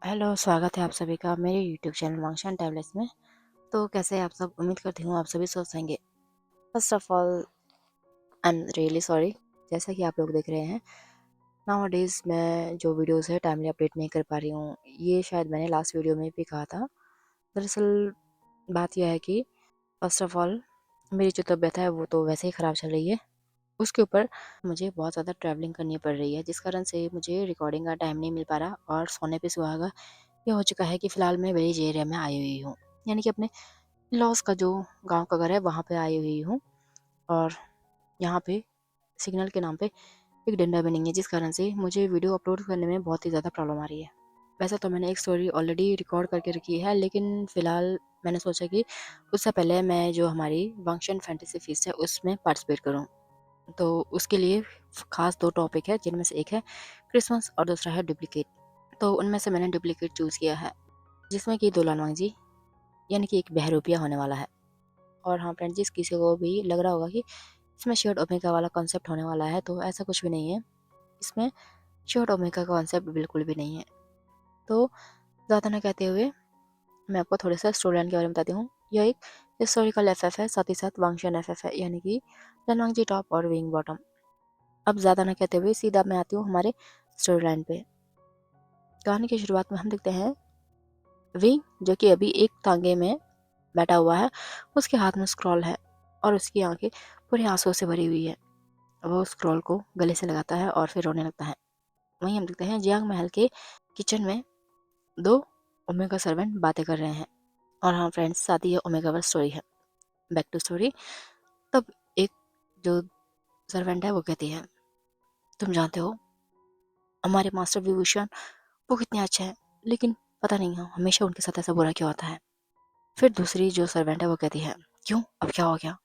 Hello, स्वागत है आप सभी का मेरे यूट्यूब चैनल वांगशान टैबलेट्स में। तो कैसे हैं आप सब? उम्मीद करती हूँ आप सभी स्वस्थ होंगे। First of all I am really sorry. जैसा कि आप लोग देख रहे हैं नाउ-अ-डेज़ मैं जो वीडियोज़ है टाइमली अपडेट नहीं कर पा रही हूँ। ये शायद मैंने लास्ट वीडियो में भी कहा था। दरअसल बात यह है कि फर्स्ट ऑफ ऑल मेरी जो तबीयत है वो तो वैसे ही ख़राब चल रही है। उसके ऊपर मुझे बहुत ज़्यादा ट्रैवलिंग करनी पड़ रही है, जिस कारण से मुझे रिकॉर्डिंग का टाइम नहीं मिल पा रहा और सोने पे सुहागा ये हो चुका है कि फ़िलहाल मैं विलेज एरिया में आई हुई हूँ। यानी कि अपने इन-लॉज़ का जो गाँव का घर है वहाँ पे आई हुई हूँ और यहाँ पे सिग्नल के नाम पे एक डंडा भी नहीं है, जिस कारण से मुझे वीडियो अपलोड करने में बहुत ही ज़्यादा प्रॉब्लम आ रही है। वैसे तो मैंने एक स्टोरी ऑलरेडी रिकॉर्ड करके रखी है, लेकिन फ़िलहाल मैंने सोचा कि उससे पहले मैं जो हमारी वांगशान फैंटेसी फ़ीस्ट है उसमें पार्टिसिपेट करूँ। तो उसके लिए ख़ास 2 टॉपिक है, जिनमें से एक है क्रिसमस और दूसरा है डुप्लीकेट। तो उनमें से मैंने डुप्लीकेट चूज़ किया है, जिसमें कि 2 लालवांग जी यानी कि एक बहरूपिया होने वाला है। और हाँ फ्रेंड्स, जिस किसी को भी लग रहा होगा कि इसमें शेयर्ड ओमेगा वाला कॉन्सेप्ट होने वाला है, तो ऐसा कुछ भी नहीं है। इसमें शेयर्ड ओमेगा का कॉन्सेप्ट बिल्कुल भी नहीं है। तो ज़्यादा ना कहते हुए मैं आपको थोड़ा-सा स्टोरी लाइन के बारे में बताती हूँ। यह एक हिस्टोरिकल एफएफ है, साथ ही साथ वांगशान एफएफ है, यानी कि लालवांग जी टॉप और विंग बॉटम। अब ज़्यादा ना कहते हुए सीधा मैं आती हूँ हमारे स्टोरी लाइन पे। कहानी की शुरुआत में हम देखते हैं विंग, जो कि अभी एक तांगे में बैठा हुआ है। उसके हाथ में स्क्रॉल है और उसकी आंखें पूरे आंसुओं से भरी हुई है। वो स्क्रॉल को गले से लगाता है और फिर रोने लगता है। वहीं हम देखते हैं जियांग महल के किचन में 2 ओमेगा सर्वेंट बातें कर रहे हैं। और हाँ फ्रेंड्स, साथ ही ये ओमेगा वर्स स्टोरी है। Back to story. तब एक जो सर्वेंट है वो कहती है, तुम जानते हो हमारे मास्टर विभूषण वो कितने अच्छे हैं, लेकिन पता नहीं हमेशा उनके साथ ऐसा बुरा क्यों होता है। फिर दूसरी जो सर्वेंट है वो कहती है, क्यों, अब क्या हो गया?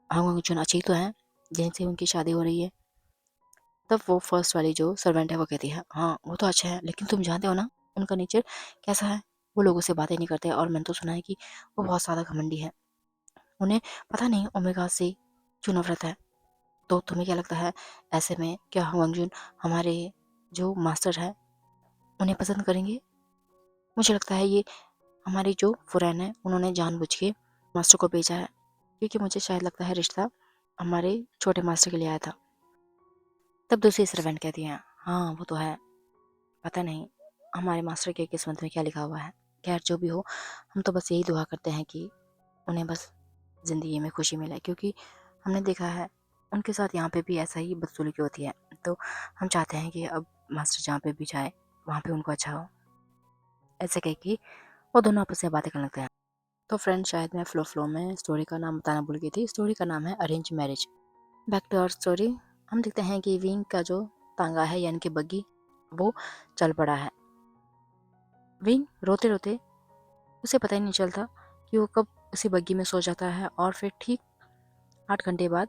हांगकांग चुन अच्छी तो हैं जिनसे उनकी शादी हो रही है। तब वो फर्स्ट वाली जो सर्वेंट है वो कहती है, हाँ वो तो अच्छा है, लेकिन तुम जानते हो ना उनका नेचर कैसा है? वो लोगों से बातें नहीं करते और मैंने तो सुना है कि वो बहुत ज़्यादा घमंडी है। उन्हें पता नहीं ओमेगा से क्यों नफरत है। तो तुम्हें क्या लगता है, ऐसे में क्या हांगकांग हमारे जो मास्टर है उन्हें पसंद करेंगे? मुझे लगता है ये हमारी जो फुरैन है उन्होंने जानबूझ के मास्टर को भेजा है, क्योंकि मुझे शायद लगता है रिश्ता हमारे छोटे मास्टर के लिए आया था। तब दूसरी सर्वेंट कहती है, हाँ वो तो है, पता नहीं हमारे मास्टर के किस्मत में क्या लिखा हुआ है। खैर जो भी हो, हम तो बस यही दुआ करते हैं कि उन्हें बस ज़िंदगी में खुशी मिले, क्योंकि हमने देखा है उनके साथ यहाँ पे भी ऐसा ही बदसलूकी होती है। तो हम चाहते हैं कि अब मास्टर जहाँ पे भी जाए वहाँ पे उनको अच्छा हो। ऐसे कह के वो दोनों आपस में बातें करने लगते हैं। तो फ्रेंड्स, शायद मैं फ्लो में स्टोरी का नाम बताना भूल गई थी। स्टोरी का नाम है arrange marriage. Back to our story. हम देखते हैं कि विंग का जो तांगा है यानी कि बग्गी, वो चल पड़ा है। विंग रोते रोते उसे पता ही नहीं चलता कि वो कब उसी बग्गी में सो जाता है और फिर ठीक 8 घंटे बाद,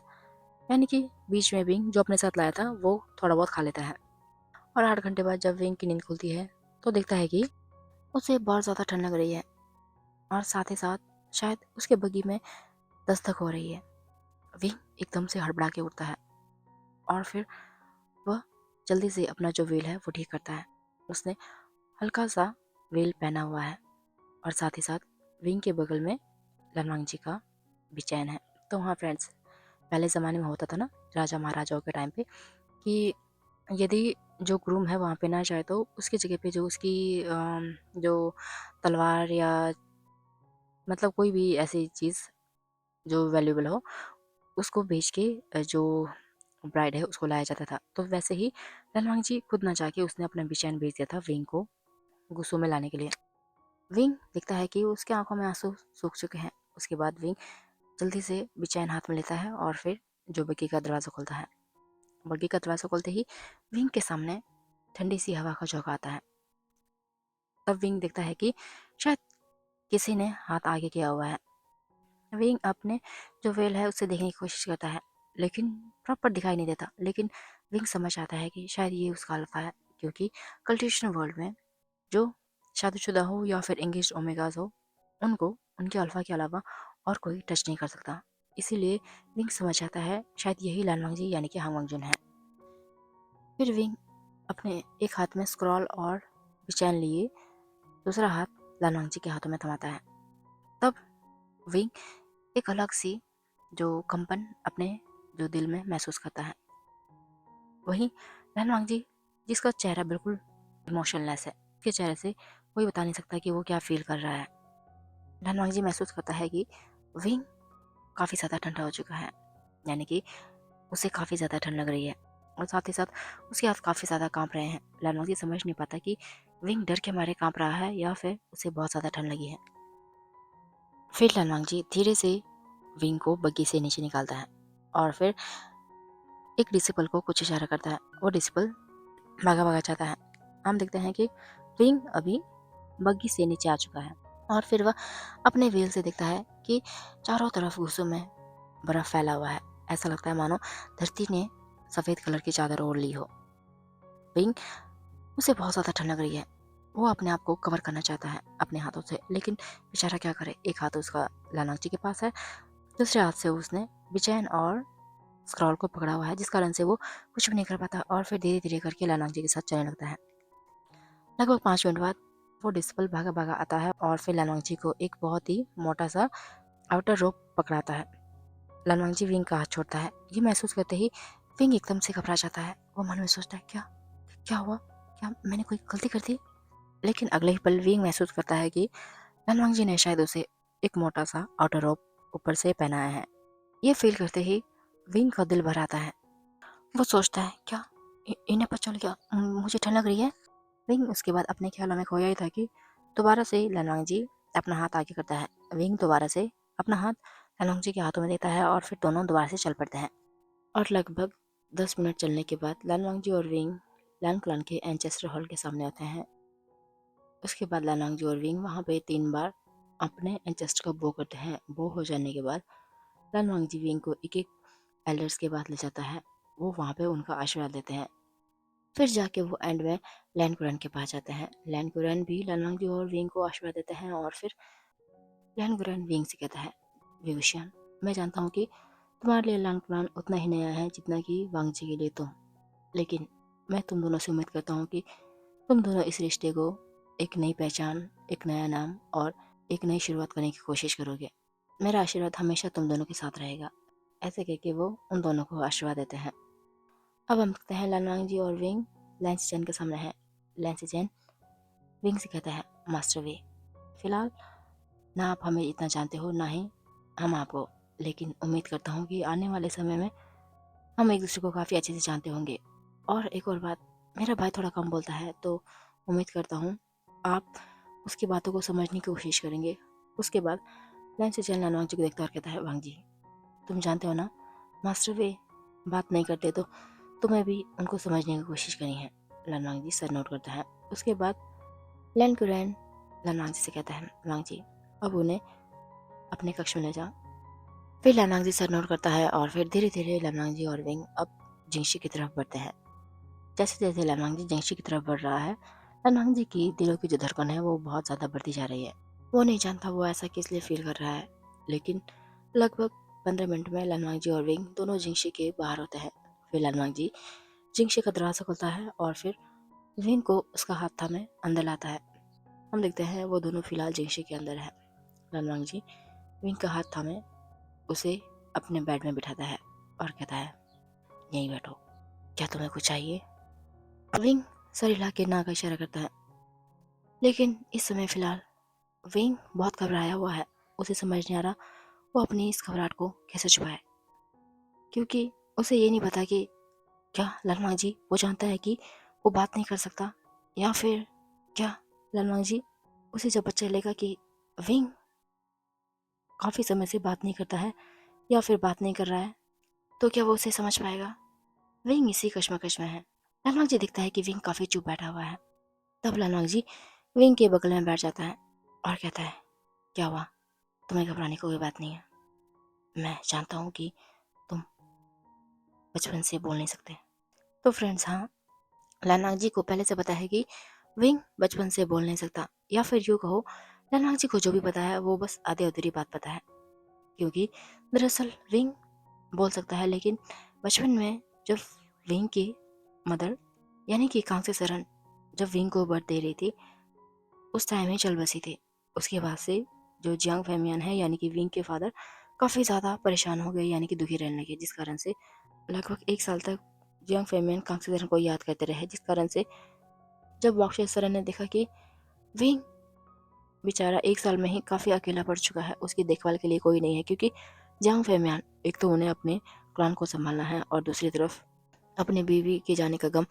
यानी कि बीच में विंग जो अपने साथ लाया था वो थोड़ा बहुत खा लेता है। और 8 घंटे बाद जब विंग की नींद खुलती है तो देखता है कि उसे बहुत ज़्यादा ठंड लग रही है और साथ ही साथ शायद उसके बग्गी में दस्तक हो रही है। विंग एकदम से हड़बड़ा के उठता है और फिर वह जल्दी से अपना जो व्हील है वो ठीक करता है। उसने हल्का सा व्हील पहना हुआ है और साथ ही साथ विंग के बगल में लनवांग जी का भी चैन है। तो हाँ फ्रेंड्स, पहले ज़माने में होता था ना, राजा महाराजाओं के टाइम पे, कि यदि जो ग्रूम है वहाँ पे ना जाए तो उसकी जगह पे जो उसकी जो तलवार या मतलब कोई भी ऐसी चीज़ जो वैल्यूएबल हो उसको बेच के जो ब्राइड है उसको लाया जाता था। तो वैसे ही लनवांग जी खुद ना जाके उसने अपना बिचैन भेज दिया था विंग को गुस्सों में लाने के लिए। विंग देखता है कि उसके आंखों में आंसू सूख चुके हैं। उसके बाद विंग जल्दी से बिचैन हाथ में लेता है और फिर जो बग्गी का दरवाज़ा खोलता है। बग्गी का दरवाज़ा खोलते ही विंग के सामने ठंडी सी हवा का झोंका आता है। तब विंग देखता है कि शायद किसी ने हाथ आगे किया हुआ है। विंग अपने जो व्हेल है उससे देखने की कोशिश करता है, लेकिन प्रॉपर दिखाई नहीं देता। लेकिन विंग समझ आता है कि शायद ये उसका अल्फा है, क्योंकि कल्टिवेशन वर्ल्ड में जो शादीशुदा हो या फिर एंगेज्ड ओमेगास हो, उनको उनके अल्फा के अलावा और कोई टच नहीं कर सकता। इसीलिए विंग समझ आता है शायद यही लानवांग जी यानी कि हांगवांग है। फिर विंग अपने एक हाथ में स्क्रॉल और बिचैन लिए दूसरा हाथ लान वांगजी के हाथों में थमाता है। तब विंग एक अलग सी जो कंपन अपने जो दिल में महसूस करता है। वहीं लान वांगजी, जिसका चेहरा बिल्कुल इमोशनलेस है, उसके चेहरे से कोई बता नहीं सकता कि वो क्या फील कर रहा है। लान वांगजी महसूस करता है कि विंग काफ़ी ज़्यादा ठंडा हो चुका है, यानी कि उसे काफ़ी ज़्यादा ठंड लग रही है और साथ ही साथ उसके हाथ काफ़ी ज़्यादा कांप रहे हैं। लान वांगजी समझ नहीं पाता कि विंग डर के मारे कांप रहा है या फिर उसे बहुत ज़्यादा ठंड लगी है। फिर लान वांगजी धीरे से विंग को बग्गी से नीचे निकालता है और फिर एक डिसिपल को कुछ इशारा करता है। वो डिसिपल भागा भागा जाता है। हम देखते हैं कि विंग अभी बग्गी से नीचे आ चुका है और फिर वह अपने व्हील से देखता है कि चारों तरफ घुसों में बर्फ फैला हुआ है। ऐसा लगता है मानो धरती ने सफ़ेद कलर की चादर ओढ़ ली हो। विंग, उसे बहुत ज़्यादा ठंड लग रही है। वो अपने आप को कवर करना चाहता है अपने हाथों से, लेकिन बेचारा क्या करे। एक हाथ उसका लानाची के पास है, दूसरे हाथ से उसने बेचैन और स्क्रॉल को पकड़ा हुआ है, जिस कारण से वो कुछ भी नहीं कर पाता और फिर धीरे धीरे करके लानाची के साथ चलने लगता है। लगभग 5 मिनट बाद वो डिस्पल भागा भागा आता है और फिर लानाची को एक बहुत ही मोटा सा आउटर रोप पकड़ाता है। लानवांगजी विंग का हाथ छोड़ता है। ये महसूस करते ही विंग एकदम से घबरा जाता है। वो मन में सोचता है, क्या क्या हुआ, क्या मैंने कोई गलती कर दी? लेकिन अगले ही पल विंग महसूस करता है कि लानवांगजी ने शायद उसे एक मोटा सा आउटर रोप ऊपर से पहनाया है। ये फील करते ही विंग का दिल भर आता है। वो सोचता है, क्या इन्हें पता चल गया मुझे ठंड लग रही है? विंग उसके बाद अपने ख्यालों में खोया ही था कि दोबारा से लानवांगजी अपना हाथ आगे करता है। विंग दोबारा से अपना हाथ लानवांगजी के हाथों में देता है और फिर दोनों दोबारा से चल पड़ते हैं। और लगभग 10 मिनट चलने के बाद लान वांगजी और विंग लान क्लान के एंचेस्टर हॉल के सामने आते हैं। उसके बाद लान वांगजी और विंग वहाँ पे 3 बार अपने एंचेस्टर का बो करते हैं। बो हो जाने के बाद लान वांगजी विंग को एक एक एल्डर्स के पास ले जाता है। वो वहाँ पे उनका आशीर्वाद देते हैं। फिर जाके वो एंड में लैन कुरन के पास जाते हैं। लैन कुरन भी लान वांगजी और विंग को आशीर्वाद देते हैं और फिर लैन कुरन विंग से कहता है, विवशियन, मैं जानता हूँ कि तुम्हारे लिए लान कुरन उतना ही नया है जितना कि वांगजी के लिए तुम, लेकिन मैं तुम दोनों से उम्मीद करता हूँ कि तुम दोनों इस रिश्ते को एक नई पहचान, एक नया नाम और एक नई शुरुआत करने की कोशिश करोगे। मेरा आशीर्वाद हमेशा तुम दोनों के साथ रहेगा। ऐसे कह के वो उन दोनों को आशीर्वाद देते हैं। अब हम देखते हैं लानवांग जी और विंग लैंस चैन के सामने है। लैंस चैन विंग से कहता है, मास्टर वे, फिलहाल ना आप हमें इतना जानते हो ना ही हम आपको, लेकिन उम्मीद करता हूँ कि आने वाले समय में हम एक दूसरे को काफ़ी अच्छे से जानते होंगे। और एक और बात, मेरा भाई थोड़ा कम बोलता है तो उम्मीद करता हूँ आप उसकी बातों को समझने की कोशिश करेंगे। उसके बाद लाइन से चैन लानवांग जी को देखता और कहता है, वांग जी, तुम जानते हो ना, मास्टर वे बात नहीं करते तो तुम्हें भी उनको समझने की कोशिश करनी है। लानवांग जी सर नोट करता है। उसके बाद लैन कुरैन लानवांग जी से कहता है, वांग जी, अब उन्हें अपने कक्ष में ले जाओ। फिर लानवांग जी सर नोट करता है और फिर धीरे धीरे लानवांग जी और विंग अब जिंगशी की तरफ बढ़ते हैं। जैसे जैसे लानवांग जी जिंगशी की तरफ बढ़ रहा है, लानवांग जी की दिलों की जो धड़कन है वो बहुत ज़्यादा बढ़ती जा रही है। वो नहीं जानता वो ऐसा किस लिए फील कर रहा है, लेकिन लगभग 15 मिनट में लानवांग जी और विंग दोनों जिंगशी के बाहर होते हैं। फिर लानवांग जी जिंगशी का दरवाज़ा खुलता है और फिर विंग को उसका हाथ थामे अंदर लाता है। हम देखते हैं वो दोनों फिलहाल जिंगशी के अंदर है। लानवांग जी विंग का हाथ थामे उसे अपने बेड में बिठाता है और कहता है, यहीं बैठो, क्या तुम्हें कुछ चाहिए? विंग सर हिला के ना का इशारा करता है, लेकिन इस समय फिलहाल विंग बहुत घबराया हुआ है। उसे समझ नहीं आ रहा वो अपनी इस घबराहट को कैसे छुपाए, क्योंकि उसे ये नहीं पता कि क्या लालमांग जी वो जानता है कि वो बात नहीं कर सकता, या फिर क्या लालमांग जी उसे जब पता चलेगा कि विंग काफ़ी समय से बात नहीं करता है या फिर बात नहीं कर रहा है, तो क्या वो उसे समझ पाएगा? विंग इसी कश्मकश में है। लालमांग जी दिखता है कि विंग काफ़ी चुप बैठा हुआ है। तब लालमांग जी विंग के बगल में बैठ जाता है और कहता है, क्या हुआ, तुम्हें घबराने की कोई बात नहीं है। मैं जानता हूँ कि तुम बचपन से बोल नहीं सकते। तो फ्रेंड्स, हाँ, लालमांग जी को पहले से पता है कि विंग बचपन से बोल नहीं सकता, या फिर यूँ कहो लालमांग जी को जो भी पता है वो बस आधी अधूरी बात पता है, क्योंकि दरअसल विंग बोल सकता है, लेकिन बचपन में जब विंग की मदर यानी कि कांसे सरन जब विंग को बर्थ दे रही थी, उस टाइम ही चल बसी थी। उसके बाद से जो जियांग फैमियन है यानी कि विंग के फादर काफ़ी ज़्यादा परेशान हो गए यानी कि दुखी रहने लगे, जिस कारण से लगभग 1 साल तक जियांग फैमियन कांगसेधर को याद करते रहे, जिस कारण से जब बॉक्सेसर ने देखा कि विंग बेचारा 1 साल में ही काफ़ी अकेला पड़ चुका है, उसकी देखभाल के लिए कोई नहीं है, क्योंकि जियांग फैमियन एक तो उन्हें अपने क्लैन को संभालना है और दूसरी तरफ अपनी बीवी के जाने का गम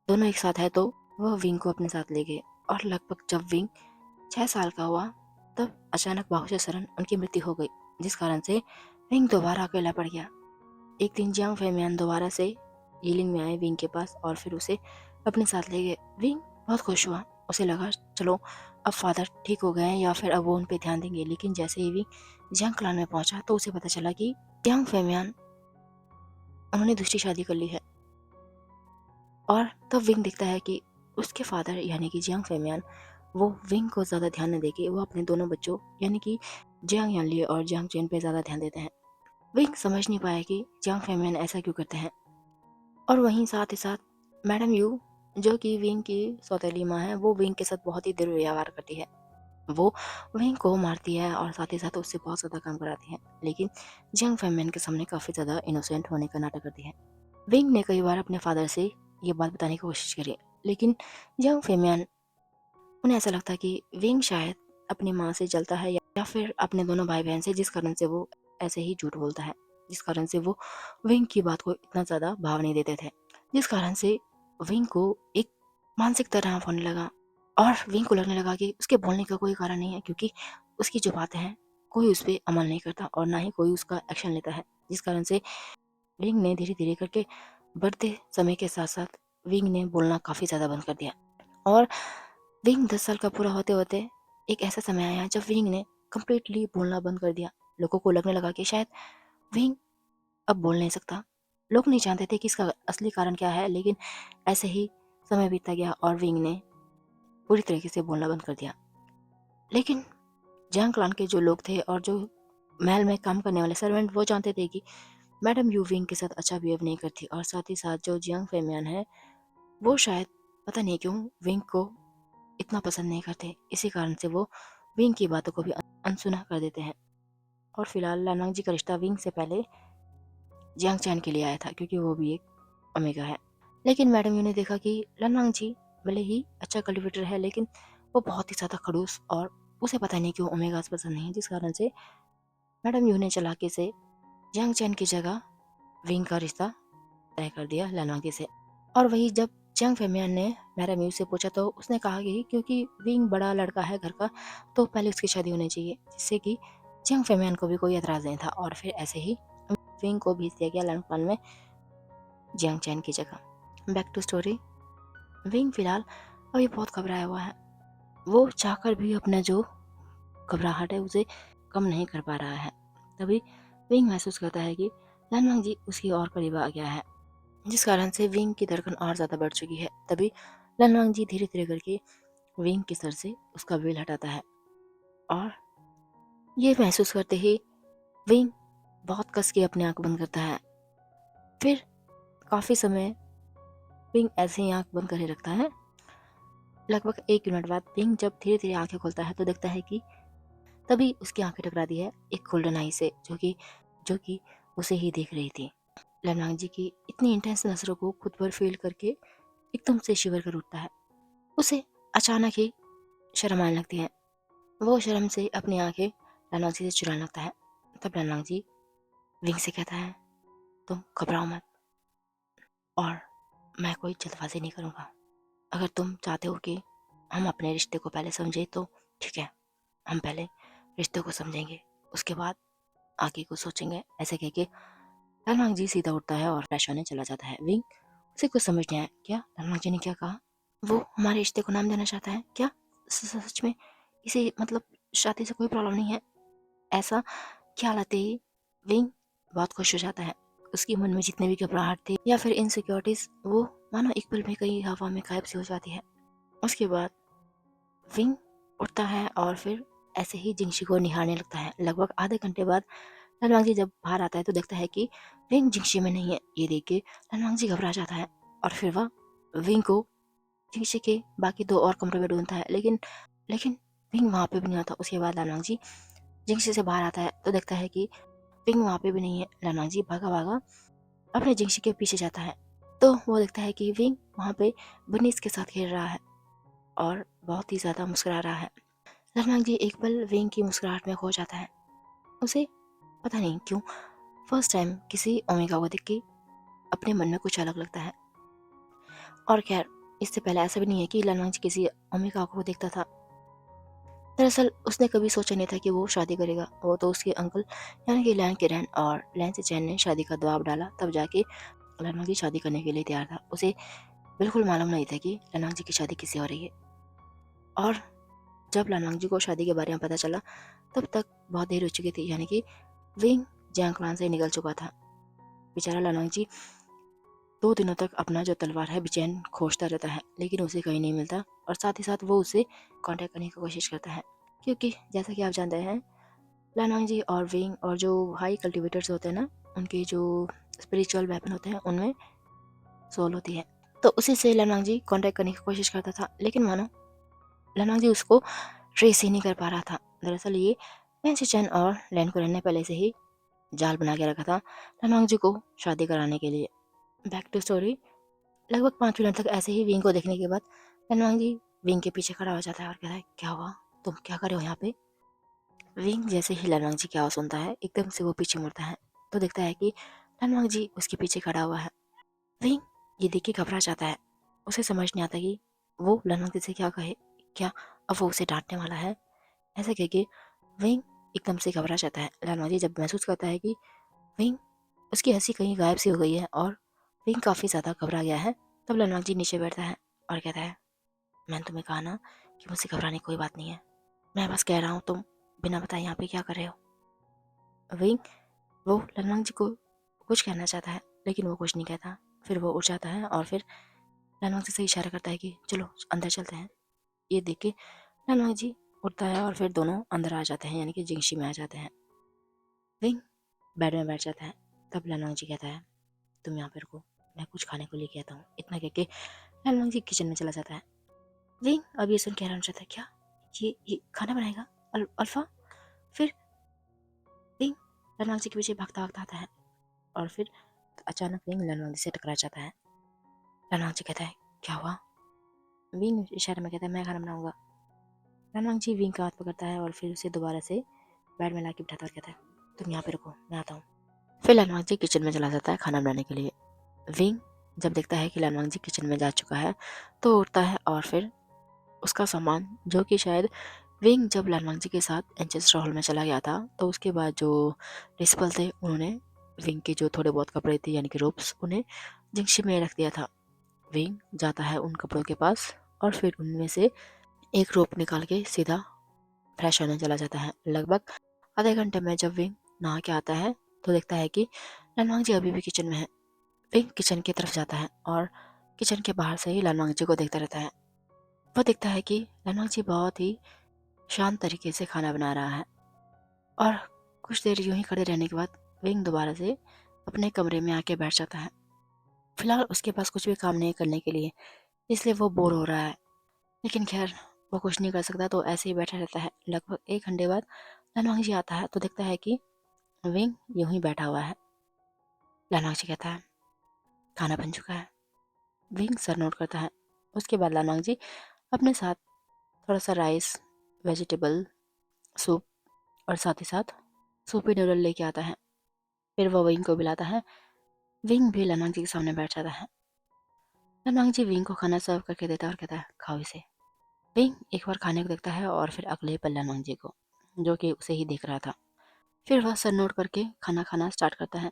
दोनों एक साथ है, तो वह विंग को अपने साथ ले गए। और लगभग जब विंग 6 साल का हुआ तब अचानक बाहुशरण उनकी मृत्यु हो गई, जिस कारण से विंग दोबारा अकेला पड़ गया। एक दिन जियांग फैमियन दोबारा से यीलिंग में आए विंग के पास और फिर उसे अपने साथ ले गए। विंग बहुत खुश हुआ, उसे लगा चलो अब फादर ठीक हो गए हैं या फिर अब वो उन पे ध्यान देंगे। लेकिन जैसे ही विंग जियांग क्लान में पहुंचा तो उसे पता चला कि जियांग फैमियन उन्होंने दूसरी शादी कर ली है। और तब विंग देखता है कि उसके फादर यानी कि जियांग फैमियन वो विंग को ज़्यादा ध्यान न देके वो अपने दोनों बच्चों यानी कि जियांग यानली और जियांग चेन पे ज़्यादा ध्यान देते हैं। विंग समझ नहीं पाया कि जियांग फैमियन ऐसा क्यों करते हैं। और वहीं साथ ही साथ मैडम यू जो कि विंग की सौतेली माँ है, वो विंग के साथ बहुत ही दुर्व्यवहार करती है। वो विंग को मारती है और साथ ही साथ उससे बहुत ज़्यादा काम कराती है, लेकिन जियांग फैमियन के सामने काफ़ी ज़्यादा इनोसेंट होने का नाटक करती है। विंग ने कई बार अपने फादर से ये बात बताने की कोशिश करी, लेकिन जियांग फैमियन उन्हें ऐसा लगता है कि विंग शायद अपनी माँ से जलता है या फिर अपने दोनों भाई बहन से, जिस कारण से वो ऐसे ही झूठ बोलता है, जिस कारण से वो विंग की बात को इतना ज़्यादा भाव नहीं देते थे, जिस कारण से विंग को एक मानसिक तनाव होने लगा। और विंग को लगने लगा कि उसके बोलने का कोई कारण नहीं है, क्योंकि उसकी जो बातें हैं कोई उस पर अमल नहीं करता और ना ही कोई उसका एक्शन लेता है, जिस कारण से विंग ने धीरे धीरे करके बढ़ते समय के साथ साथ विंग ने बोलना काफ़ी ज़्यादा बंद कर दिया। और विंग 10 साल का पूरा होते होते एक ऐसा समय आया जब विंग ने कम्प्लीटली बोलना बंद कर दिया। लोगों को लगने लगा कि शायद विंग अब बोल नहीं सकता। लोग नहीं जानते थे कि इसका असली कारण क्या है, लेकिन ऐसे ही समय बीतता गया और विंग ने पूरी तरीके से बोलना बंद कर दिया। लेकिन जियांग क्लान के जो लोग थे और जो महल में काम करने वाले सर्वेंट, वो जानते थे कि मैडम यू विंग के साथ अच्छा बिहेव नहीं करती, और साथ ही साथ जो जियांग फैमियन है वो शायद पता नहीं क्यों विंग को इतना पसंद नहीं करते, इसी कारण से वो विंग की बातों को भी अनसुना कर देते हैं। और फिलहाल लानवांग जी का रिश्ता विंग से पहले जियांग चैन के लिए आया था, क्योंकि वो भी एक ओमेगा है। लेकिन मैडम यू ने देखा कि लानवांग जी भले ही अच्छा कल्टिवेटर है, लेकिन वो बहुत ही ज़्यादा खड़ूस और उसे पता नहीं क्यों ओमेगास पसंद नहीं है, जिस कारण से मैडम यू ने चालाकी से जियांग चैन की जगह विंग का रिश्ता तय कर दिया लानवांग जी से। और वही जब जियांग फैमियन ने मैडम यू से पूछा तो उसने कहा कि क्योंकि विंग बड़ा लड़का है घर का, तो पहले उसकी शादी होनी चाहिए, जिससे कि जियांग फैमियन को भी कोई एतराज़ नहीं था। और फिर ऐसे ही विंग को भेज दिया गया लैंडप्लान में जियांग चैन की जगह। Back to story. विंग फिलहाल अभी बहुत घबराया हुआ है, वो चाहकर भी अपना जो घबराहट है उसे कम नहीं कर पा रहा है। तभी विंग महसूस करता है कि लानवांग जी उसकी और करीब आ गया है, जिस कारण से विंग की धड़कन और ज़्यादा बढ़ चुकी है। तभी लानवांग जी धीरे धीरे करके विंग के सर से उसका वेल हटाता है, और ये महसूस करते ही विंग बहुत कस के अपनी आंख बंद करता है। फिर काफ़ी समय विंग ऐसे ही आंख बंद करे रखता है। लगभग 1 मिनट बाद विंग जब धीरे धीरे आंखें खोलता है तो देखता है कि तभी उसकी आंखें टकराती है एक गोल्डन आई से, जो कि उसे ही देख रही थी। लानवांग जी की इतनी इंटेंस नजरों को खुद पर फील करके एकदम से शिवर कर उठता है। उसे अचानक ही शर्म आने लगती है, वो शर्म से अपनी आंखें लानवांग जी से चुराने लगता है। तब लानवांग जी विंग से कहता है, तुम घबराओ मत, और मैं कोई जल्दबाजी नहीं करूँगा। अगर तुम चाहते हो कि हम अपने रिश्ते को पहले समझें तो ठीक है, हम पहले रिश्ते को समझेंगे, उसके बाद आगे को सोचेंगे। ऐसे कह के लानवांग जी सीधा उठता है और फ्रेश होने चला जाता है। विंग उसे कुछ समझ नहीं आया, क्या लानवांग जी ने क्या कहा? वो हमारे रिश्ते को नाम देना चाहता है क्या? सच में इसे मतलब शादी से कोई प्रॉब्लम नहीं है? ऐसा ख्याल आते ही विंग बहुत खुश हो जाता है। उसके मन में जितने भी घबराहट थे या फिर इनसिक्योरिटीज, वो मानो एक पल में कहीं हवा में गायब सी हो जाती है। उसके बाद विंग उठता है और फिर ऐसे ही जिंगशी को निहारने लगता है। लगभग आधे घंटे बाद लानवांग जी जब बाहर आता है तो देखता है कि विंग जिंगशी में नहीं है। ये देख के लानवांग जी घबरा जाता है और फिर वह विंग को जिंगशी के बाकी 2 और कमरों में ढूंढता है, लेकिन लेकिन विंग वहाँ पे भी नहीं होता। उसके बाद लालवांग जी जिंगशी से बाहर आता है तो देखता है कि विंग वहाँ पे भी नहीं है। लालवांग जी भागा भागा अपने जिंगशी के पीछे जाता है तो वो देखता है कि विंग वहाँ पे बनीस के साथ खेल रहा है और बहुत ही ज़्यादा मुस्कुरा रहा है। लालवांग जी एक पल विंग की मुस्कुराहट में खो जाता है। उसे पता नहीं क्यों फर्स्ट टाइम किसी ओमेगा को देख के अपने मन में कुछ अलग लगता है। और खैर, इससे पहले ऐसा भी नहीं है कि लालवांग जी किसी ओमेगा को देखता था। दरअसल उसने कभी सोचा नहीं था कि वो शादी करेगा। वो तो उसके अंकल यानी कि लैन के रैन और लैन से चैन ने शादी का दबाव डाला, तब जाके लालवांग जी शादी करने के लिए तैयार था। उसे बिल्कुल मालूम नहीं था कि लालवांग जी की शादी किससे हो रही है। और जब लालवांग जी को शादी के बारे में पता चला तब तक बहुत देर हो चुकी थी, यानी कि विंग जैंगक्लान से निकल चुका था। बेचारा लालवांग जी 2 दिनों तक अपना जो तलवार है बेचैन खोजता रहता है, लेकिन उसे कहीं नहीं मिलता। और साथ ही साथ वो उसे कांटेक्ट करने की कोशिश करता है, क्योंकि जैसा कि आप जानते हैं लानवांग जी और विंग और जो हाई कल्टिवेटर्स होते हैं ना, उनके जो स्पिरिचुअल वेपन होते हैं उनमें सोल होती है। तो उसी से लानवांग जी कांटेक्ट करने की कोशिश करता था, लेकिन मानो लानवांग जी उसको ट्रेस ही नहीं कर पा रहा था। दरअसल ये लैन चैन और लैन कुरन ने पहले से ही जाल बना के रखा था लानवांग जी को शादी कराने के लिए। Back to story. लगभग 5 मिनट तक ऐसे ही विंग को देखने के बाद लानवांग जी विंग के पीछे खड़ा हो जाता है और कहता है, क्या हुआ, तुम क्या कर रहे हो यहाँ पे। विंग जैसे ही लानवांग जी की आवाज़ सुनता है एकदम से वो पीछे मुड़ता है तो देखता है कि लानवांग जी उसके पीछे खड़ा हुआ है। विंग ये देख के घबरा जाता है। उसे समझ नहीं आता कि वो लानवांग जी से क्या कहे। क्या अब वो उसे डांटने वाला है। ऐसा कह के विंग एकदम से घबरा जाता है। लानवांग जी जब महसूस करता है कि विंग उसकी हंसी कहीं गायब सी हो गई है और विंग काफ़ी ज़्यादा घबरा गया है, तब लानवांग जी नीचे बैठता है और कहता है, मैंने तुम्हें कहा ना कि मुझसे घबराने की कोई बात नहीं है। मैं बस कह रहा हूँ तुम बिना बताए यहाँ पे क्या कर रहे हो। विंग वो लानवांग जी को कुछ कहना चाहता है लेकिन वो कुछ नहीं कहता। फिर वो उठ जाता है और फिर लानवांग जी से इशारा करता है कि चलो अंदर चलते हैं। ये देख के लानवांग जी उठता है और फिर दोनों अंदर आ जाते हैं, यानी कि जिंगशी में आ जाते हैं। विंग बेड में बैठ जाता है। तब लानवांग जी कहता है, तुम यहाँ पे रुको, मैं कुछ खाने को लेके आता हूँ। इतना कह के लानवांग जी किचन में चला जाता है। विंग अब ये सुन के हैरान हो जाता है, क्या ये खाना बनाएगा अल्फा। फिर विंग लानवांग जी के पीछे भागता भागता आता है और फिर अचानक विंग लानवांग जी से टकरा जाता है। लानवांग जी कहता है, क्या हुआ। विंग इशारे में कहता है, मैं खाना बनाऊंगा। लानवांग जी विंग का हाथ पकड़ता है और फिर उसे दोबारा से बेड में लाके बिठाता और कहता है, तुम यहाँ पे रुको, मैं आता हूँ। फिर लानवांग जी किचन में चला जाता है खाना बनाने के लिए। विंग जब देखता है कि लानवांग जी किचन में जा चुका है तो उठता है और फिर उसका सामान, जो कि शायद विंग जब लानवांग जी के साथ एंचेस्टर हॉल में चला गया था तो उसके बाद जो प्रिंसिपल थे उन्होंने विंग के जो थोड़े बहुत कपड़े थे यानी कि रोब्स उन्हें जिंगशी में रख दिया था। विंग जाता है उन कपड़ों के पास और फिर उनमें से एक रोप निकाल के सीधा फ्रेश होने चला जाता है। लगभग आधे घंटे में जब विंग नहा के आता है तो देखता है कि लानवांग जी अभी भी किचन में है। विंग किचन की तरफ जाता है और किचन के बाहर से ही लानवांग जी को देखता रहता है। वो देखता है कि लानवांग जी बहुत ही शांत तरीके से खाना बना रहा है। और कुछ देर यूं ही खड़े रहने के बाद विंग दोबारा से अपने कमरे में आके बैठ जाता है। फिलहाल उसके पास कुछ भी काम नहीं करने के लिए, इसलिए वो बोर हो रहा है। लेकिन खैर वो कुछ नहीं कर सकता तो ऐसे ही बैठा रहता है। लगभग 1 घंटे बाद लानवांग जी आता है तो देखता है कि विंग यूं ही बैठा हुआ है। लानवांग जी कहता है, खाना बन चुका है। विंग सर नोट करता है। उसके बाद लानवांग जी अपने साथ थोड़ा सा राइस, वेजिटेबल सूप और साथ ही साथ सूपी नूडल लेके आता है। फिर वो विंग को बुलाता है। विंग भी लानवांग जी के सामने बैठ जाता है। लानवांग जी विंग को खाना सर्व करके देता है और कहता है, खाओ इसे। विंग एक बार खाने को देखता है और फिर अगले ही पल लानवांग जी को, जो कि उसे ही देख रहा था। फिर वह सर नोट करके खाना खाना स्टार्ट करता है।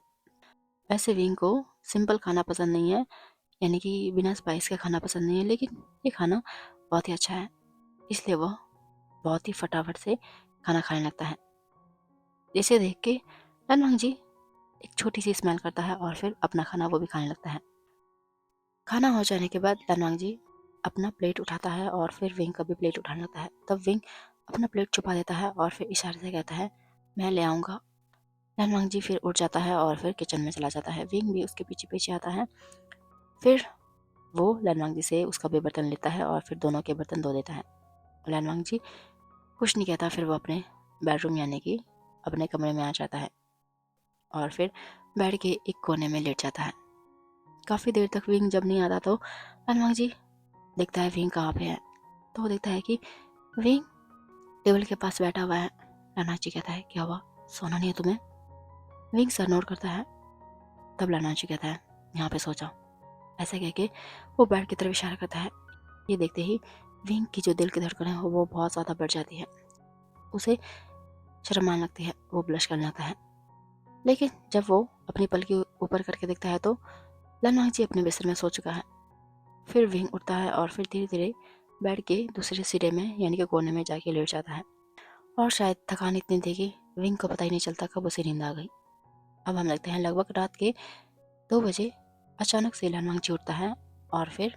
वैसे विंग को सिंपल खाना पसंद नहीं है, यानी कि बिना स्पाइस का खाना पसंद नहीं है, लेकिन ये खाना बहुत ही अच्छा है, इसलिए वह बहुत ही फटाफट से खाना खाने लगता है। जिसे देख के लानवांग जी एक छोटी सी स्मेल करता है और फिर अपना खाना वो भी खाने लगता है। खाना हो जाने के बाद लानवांग जी अपना प्लेट उठाता है और फिर विंग का भी प्लेट उठाने लगता है। तब विंग अपना प्लेट छुपा देता है और फिर इशारे से कहता है, मैं ले आऊँगा। लानवांग जी फिर उठ जाता है और फिर किचन में चला जाता है। विंग भी उसके पीछे पीछे आता है। फिर वो लानवांग जी से उसका भी बर्तन लेता है और फिर दोनों के बर्तन धो देता है। लानवांग जी कुछ नहीं कहता, फिर वो अपने बेडरूम यानी कि अपने कमरे में आ जाता है और फिर बेड के एक कोने में लेट जाता है। काफ़ी देर तक विंग जब नहीं आता तो लानवांग जी देखता है विंग कहाँ पे है। तो वो देखता है कि विंग टेबल के पास बैठा हुआ है। लानवांग जी कहता है क्या हुआ, सोना नहीं है तुम्हें? विंग सर नोट करता है। तब लानवांग जी कहता है यहाँ पे सो जाओ। ऐसा कह के वो बेड की तरफ इशारा करता है। ये देखते ही विंग की जो दिल की धड़कन है वो बहुत ज़्यादा बढ़ जाती है। उसे शर्म आने लगती है, वो ब्लश करने लगता है। लेकिन जब वो अपनी पलकी ऊपर करके देखता है तो लानवांग जी अपने बिस्तर में सो चुका है। फिर विंग उठता है और फिर धीरे धीरे बेड के दूसरे सिरे में यानी कि कोने में जाके लेट जाता है। और शायद थकान इतनी थी कि विंग को पता ही नहीं चलता कब उसे नींद आ गई। अब हम लगते हैं लगभग रात के 2 बजे अचानक से लानवांग जी उठता है और फिर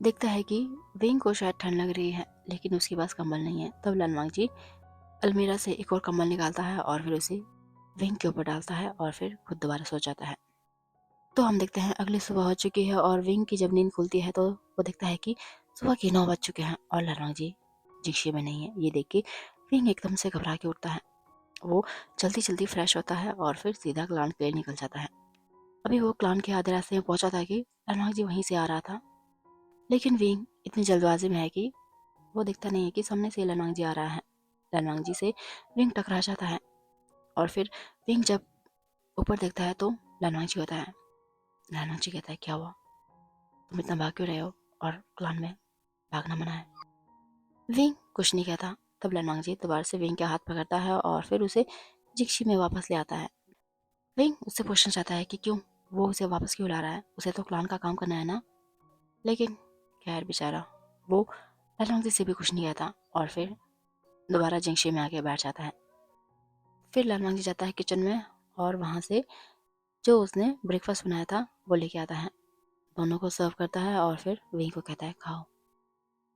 देखता है कि विंग को शायद ठंड लग रही है, लेकिन उसके पास कंबल नहीं है। तब लानवांग जी अलमीरा से एक और कंबल निकालता है और फिर उसे विंग के ऊपर डालता है और फिर खुद दोबारा सो जाता है। तो हम देखते हैं अगली सुबह हो चुकी है और विंग की जब नींद खुलती है तो वो देखता है कि सुबह के 9 बज चुके हैं और लानवांग जी जिक्शी में नहीं है। ये देख के विंग एकदम से घबरा के उठता है। वो जल्दी जल्दी फ्रेश होता है और फिर सीधा क्लान के लिए निकल जाता है। अभी वो क्लान के आधे रास्ते में पहुंचा था कि लानवांग जी वहीं से आ रहा था, लेकिन विंग इतनी जल्दबाजी में है कि वो देखता नहीं है कि सामने से लानवांग जी आ रहा है। लानवांग जी से विंग टकरा जाता है और फिर विंग जब ऊपर देखता है तो लानवांग जी होता है। लानवांग जी कहता है क्या हुआ, तुम इतना भाग क्यों रहे हो और क्लान में भागना मना है? विंग कुछ नहीं कहता। तब लानवांग जी दोबारा से विंग के हाथ पकड़ता है और फिर उसे जिक्शी में वापस ले आता है। विंग उससे पूछना चाहता है कि क्यों, वो उसे वापस क्यों ला रहा है, उसे तो क्लान का काम करना है ना। लेकिन खैर बेचारा वो लानवांग जी से भी कुछ नहीं कहता और फिर दोबारा जिंगशी में आके बैठ जाता है। फिर लानवांग जी जाता है किचन में और वहाँ से जो उसने ब्रेकफास्ट बनाया था वो लेके आता है। दोनों को सर्व करता है और फिर विंग को कहता है खाओ।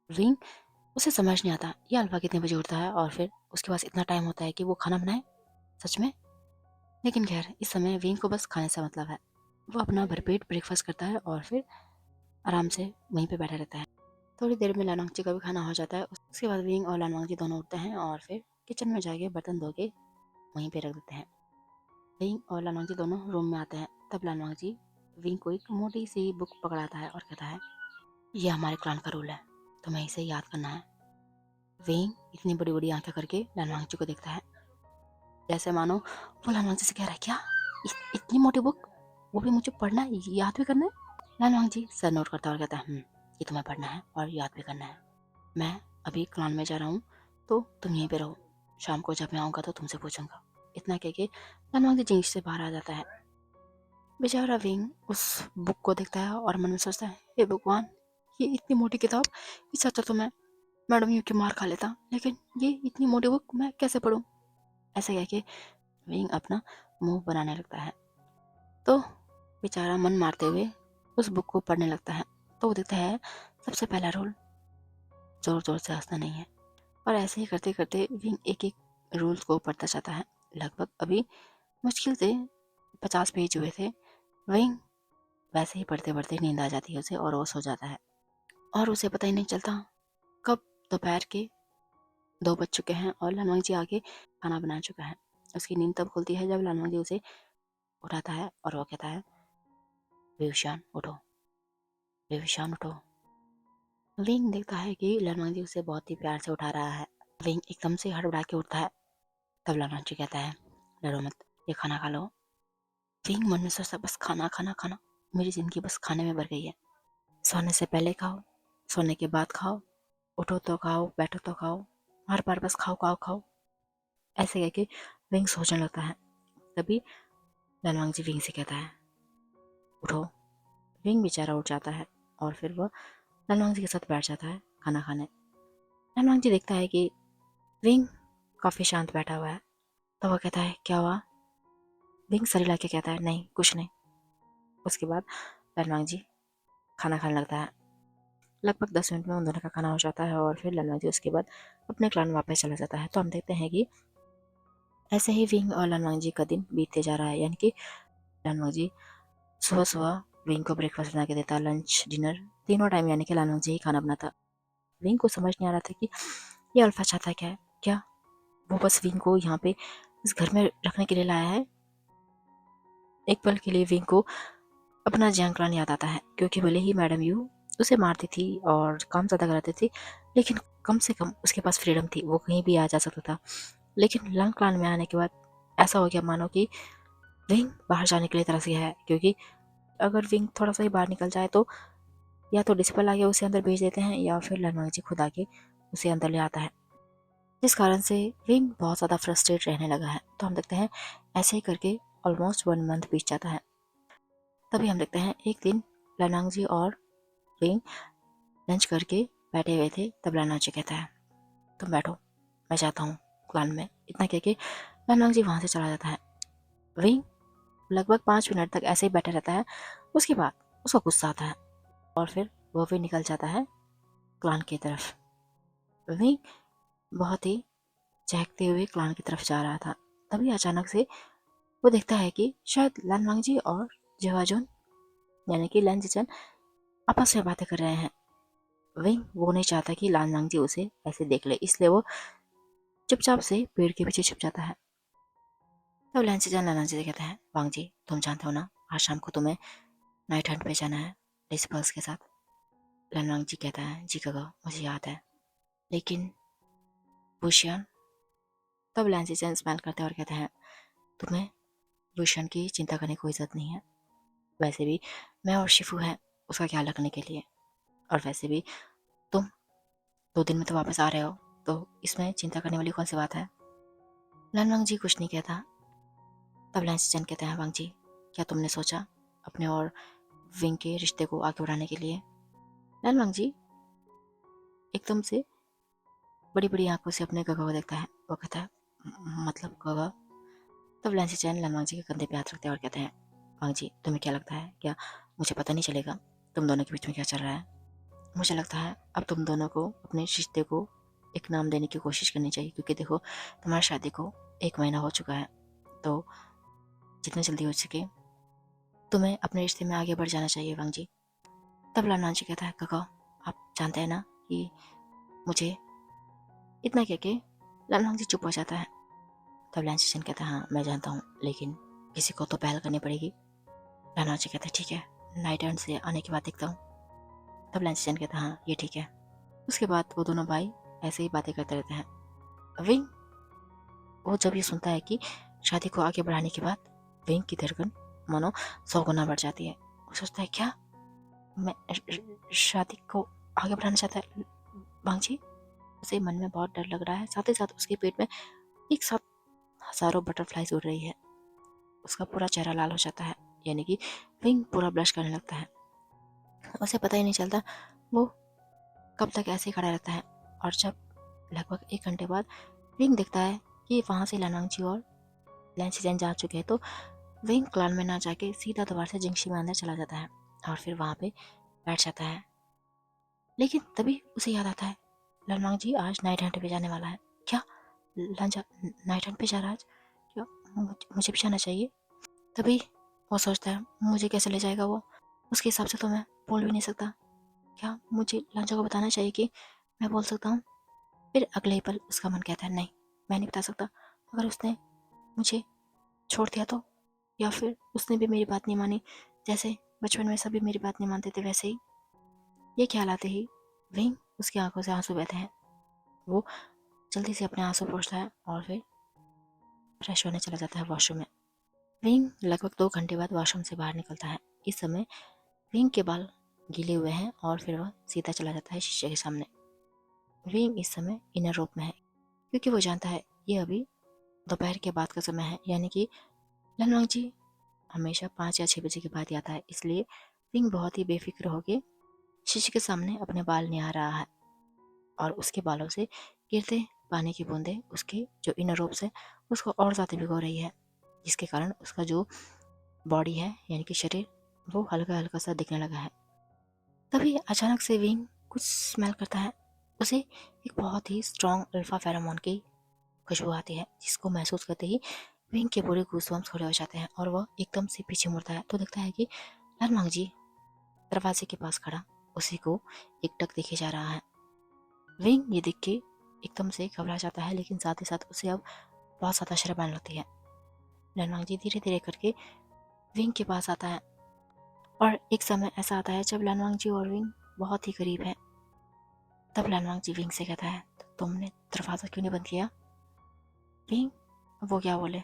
विंग उसे समझ नहीं आता ये अल्फा कितने बजे उठता है और फिर उसके पास इतना टाइम होता है कि वो खाना बनाए सच में। लेकिन खैर इस समय विंग को बस खाने से मतलब है। वो अपना भरपेट ब्रेकफास्ट करता है और फिर आराम से वहीं पे बैठा रहता है। थोड़ी देर में लानवांग जी का भी खाना हो जाता है। उसके बाद विंग और लानवांग जी दोनों उठते हैं और फिर किचन में जाके बर्तन धो के वहीं पे रख देते हैं। विंग और लानवांग जी दोनों रूम में आते हैं। तब लानवांग जी विंग को एक मोटी सी बुक पकड़ाता है और कहता है ये हमारे क्लान का रूल है, तुम्हें इसे याद करना है। विंग इतनी बड़ी बड़ी आंखें करके लानवांग जी को देखता है, जैसे मानो वो लानवांग जी से कह रहा है क्या इतनी मोटी बुक, वो भी मुझे पढ़ना है, याद भी करना है। लानवांग जी सर नोट करता है और कहता है ये तुम्हें पढ़ना है और याद भी करना है। मैं अभी क्लान में जा रहा हूँ तो तुम यहीं पे रहो, शाम को जब मैं आऊँगा तो तुमसे पूछूंगा। इतना कह के लानवांग जी जिंग से बाहर आ जाता है। बेचारा विंग उस बुक को देखता है और मन में सोचता है हे भगवान, ये इतनी मोटी किताब, इससे अच्छा तो मैं मैडम यू की मार खा लेता, लेकिन ये इतनी मोटी बुक मैं कैसे पढूं। ऐसे कह के विंग अपना मुंह बनाने लगता है। तो बेचारा मन मारते हुए उस बुक को पढ़ने लगता है। तो वो देखता है सबसे पहला रूल जोर जोर से हंसना नहीं है। और ऐसे ही करते करते विंग एक एक रूल्स को पढ़ता जाता है। लगभग अभी मुश्किल से 50 पेज हुए थे। विंग वैसे ही पढ़ते पढ़ते नींद आ जाती है उसे और वो सो जाता है और उसे पता ही नहीं चलता कब दोपहर के 2 बज चुके हैं और लानवांग जी आके खाना बना चुका है। उसकी नींद तब खुलती है जब लानवांग जी उसे उठाता है और वो कहता है विवशान उठो, विवशान उठो। विंग देखता है कि लानवांग जी उसे बहुत ही प्यार से उठा रहा है। विंग एकदम से हड़बड़ा के उठता है। तब लानवांग जी कहता है डरो मत, ये खाना खा लो। विंग मन में सोचता बस खाना खाना खाना, मेरी जिंदगी बस खाने में भर गई है। सोने से पहले खाओ, सोने के बाद खाओ, उठो तो खाओ, बैठो तो खाओ, हर बार बस खाओ खाओ खाओ। ऐसे कह के विंग सोचने लगता है। तभी लानवांग जी विंग से कहता है उठो। विंग बेचारा उठ जाता है और फिर वह लानवांग जी के साथ बैठ जाता है खाना खाने। लानवांग जी देखता है कि विंग काफी शांत बैठा हुआ है। तो वह कहता है क्या हुआ? विंग सर हिला के कहता है नहीं कुछ नहीं। उसके बाद लानवांग जी खाना खाने लगता है। लगभग 10 मिनट में उन दोनों का खाना हो जाता है और फिर लानवांग जी उसके बाद अपने क्लान वापस चला जाता है। तो हम देखते हैं कि ऐसे ही विंग और लानवांग जी का दिन बीतते जा रहा है। यानी कि लानवांग जी सुबह सुबह विंग को ब्रेकफास्ट बना के देता, लंच डिनर तीनों टाइम यानी कि लानवांग जी ही खाना बनाता। विंग को समझ नहीं आ रहा था कि ये अल्फा चाहता क्या है। क्या वो बस विंग को यहाँ पे इस घर में रखने के लिए लाया है? एक पल के लिए विंग को अपना जैंग याद आता है, क्योंकि भले ही मैडम यू उसे मारती थी और काम ज़्यादा कराती थी, लेकिन कम से कम उसके पास फ्रीडम थी, वो कहीं भी आ जा सकता था। लेकिन लंग क्लान में आने के बाद ऐसा हो गया मानो कि विंग बाहर जाने के लिए तरस गया है, क्योंकि अगर विंग थोड़ा सा ही बाहर निकल जाए तो या तो डिस्पल आके उसे अंदर भेज देते हैं या फिर लनवांग जी खुद आके उसे अंदर ले आता है, जिस कारण से विंग बहुत ज़्यादा फ्रस्ट्रेट रहने लगा है। तो हम देखते हैं ऐसे ही करके ऑलमोस्ट 1 मंथ बीत जाता है। तभी हम देखते हैं एक दिन लनांग जी और विंग लंच करके बैठे हुए थे, तब लनांग जी कहता है तुम बैठो, मैं जाता हूँ क्लान में। इतना कह के लनांग जी वहाँ से चला जाता है। विंग लगभग 5 मिनट तक ऐसे ही बैठा रहता है। उसके बाद उसको गुस्सा आता है और फिर वो भी निकल जाता है क्लान की तरफ। विंग बहुत ही चहकते हुए क्लान की तरफ जा रहा था, तभी अचानक से वो देखता है कि शायद लनवांग जी और जेवाजुन यानी कि लन जिचन आपस में बातें कर रहे हैं। विंग वो नहीं चाहता कि लनवांग जी उसे ऐसे देख ले, इसलिए वो चुपचाप से पेड़ के पीछे छुप जाता है। तब लन जिचन लनवांग जी से कहता है वांग जी तुम जानते हो ना, आज शाम को तुम्हें नाइट हंट पे जाना है डिस्पर्स के साथ। लनवांग जी कहता है जी काका मुझे याद है, लेकिन बुशियन। तब लन जिचन स्माइल करते हैं और कहते हैं तुम्हें बुशियन की चिंता करने की कोई जरूरत नहीं है, वैसे भी मैं और शिफू हैं उसका ख्याल रखने के लिए, और वैसे भी तुम 2 दिन में तो वापस आ रहे हो, तो इसमें चिंता करने वाली कौन सी बात है। लनवांग जी कुछ नहीं कहता। तब लैंसचन कहते हैं वांग जी क्या तुमने सोचा अपने और विंग के रिश्ते को आगे बढ़ाने के लिए। लनवांग जी एकदम से बड़ी बड़ी आंखों से अपने गगा को देखता है, वो कहता है मतलब गगा। तब लैंसचन लनवांग जी के कंधे पे हाथ रखते हैं और कहते हैं वांग जी तुम्हें क्या लगता है, क्या मुझे पता नहीं चलेगा तुम दोनों के बीच में क्या चल रहा है। मुझे लगता है अब तुम दोनों को अपने रिश्ते को एक नाम देने की कोशिश करनी चाहिए, क्योंकि देखो तुम्हारी शादी को 1 महीना हो चुका है, तो जितना जल्दी हो सके तुम्हें अपने रिश्ते में आगे बढ़ जाना चाहिए वांग जी। तब लाना जी कहता है काका आप जानते हैं ना कि मुझे, इतना कह के लाना जी चुप हो जाता है। तब लैंसिशन कहता है हाँ मैं जानता हूँ, लेकिन किसी को तो पहल करनी पड़ेगी। लाना जी कहता है ठीक है, नाइट एंड से आने के बाद देखता हूँ। तब लैंसिशन कहता है हाँ ये ठीक है। उसके बाद वो दोनों भाई ऐसे ही बातें करते रहते हैं। विंग वो जब ये सुनता है कि शादी को आगे बढ़ाने के बाद विंग की धड़कन मानो 100 गुना बढ़ जाती है। वो सोचता है क्या मैं शादी को आगे बढ़ाना चाहता है वांग जी। उसे मन में बहुत डर लग रहा है, साथ ही साथ उसके पेट में एक साथ हजारों बटरफ्लाईज उड़ रही है। उसका पूरा चेहरा लाल हो जाता है, यानी कि विंग पूरा ब्लश करने लगता है। उसे पता ही नहीं चलता वो कब तक ऐसे खड़ा रहता है। और जब लगभग 1 घंटे बाद विंग देखता है कि वहाँ से लानांग जी और लैंसीजन जा चुके हैं, तो विंग क्लान में ना जाके सीधा दोबारा से जिंगशी में अंदर चला जाता है और फिर वहाँ पे बैठ जाता है। लेकिन तभी उसे याद आता है लनवांग जी आज नाइट हंट पे जाने वाला है। क्या लंजा नाइट हंट पे जा रहा है आज? क्या मुझे भी जाना चाहिए? तभी वो सोचता है मुझे कैसे ले जाएगा वो, उसके हिसाब से तो मैं बोल भी नहीं सकता। क्या मुझे लंजा को बताना चाहिए कि मैं बोल सकता हूँ? फिर अगले ही पल उसका मन कहता है नहीं मैं नहीं बता सकता, अगर उसने मुझे छोड़ दिया तो, या फिर उसने भी मेरी बात नहीं मानी, जैसे बचपन में सभी मेरी बात नहीं मानते थे वैसे ही। ये ख्याल आते ही विंग उसकी आंखों से आंसू बहते हैं। वो जल्दी से अपने आंसू पोंछता है और फिर फ्रेश होने चला जाता है वॉशरूम में। विंग लगभग 2 घंटे बाद वॉशरूम से बाहर निकलता है। इस समय विंग के बाल गीले हुए हैं और फिर वह सीधा चला जाता है शीशे के सामने। विंग इस समय इनर रूप में है, क्योंकि वो जानता है ये अभी दोपहर के बाद का समय है, यानी कि लनवांग जी हमेशा 5 या 6 बजे के बाद ही आता है। इसलिए विंग बहुत ही बेफिक्र होके शीशे के सामने अपने बाल निहार रहा है और उसके बालों से गिरते पानी की बूंदें उसके जो इनर रोब्स है उसको और ज़्यादा भिगो रही है, जिसके कारण उसका जो बॉडी है यानी कि शरीर वो हल्का हल्का सा दिखने लगा है। तभी अचानक से विंग कुछ स्मेल करता है। उसे एक बहुत ही स्ट्रॉन्ग अल्फा फेरोमोन की खुशबू आती है, जिसको महसूस करते ही विंग के पूरे गूज़बम्प्स खड़े हो जाते हैं और वह एकदम से पीछे मुड़ता है तो देखता है कि लनवांग जी दरवाजे के पास खड़ा उसी को एकटक देखे जा रहा है। विंग ये देख के एकदम से घबरा जाता है, लेकिन साथ ही साथ उसे अब बहुत ज़्यादा शर्म आने लगती है। लनवांग जी धीरे धीरे करके विंग के पास आता है, और एक समय ऐसा आता है जब लनवांग जी और विंग बहुत ही करीब है। तब लनवांग जी विंग से कहता है, तुमने दरवाज़ा क्यों नहीं बंद किया? विंग वो क्या बोले,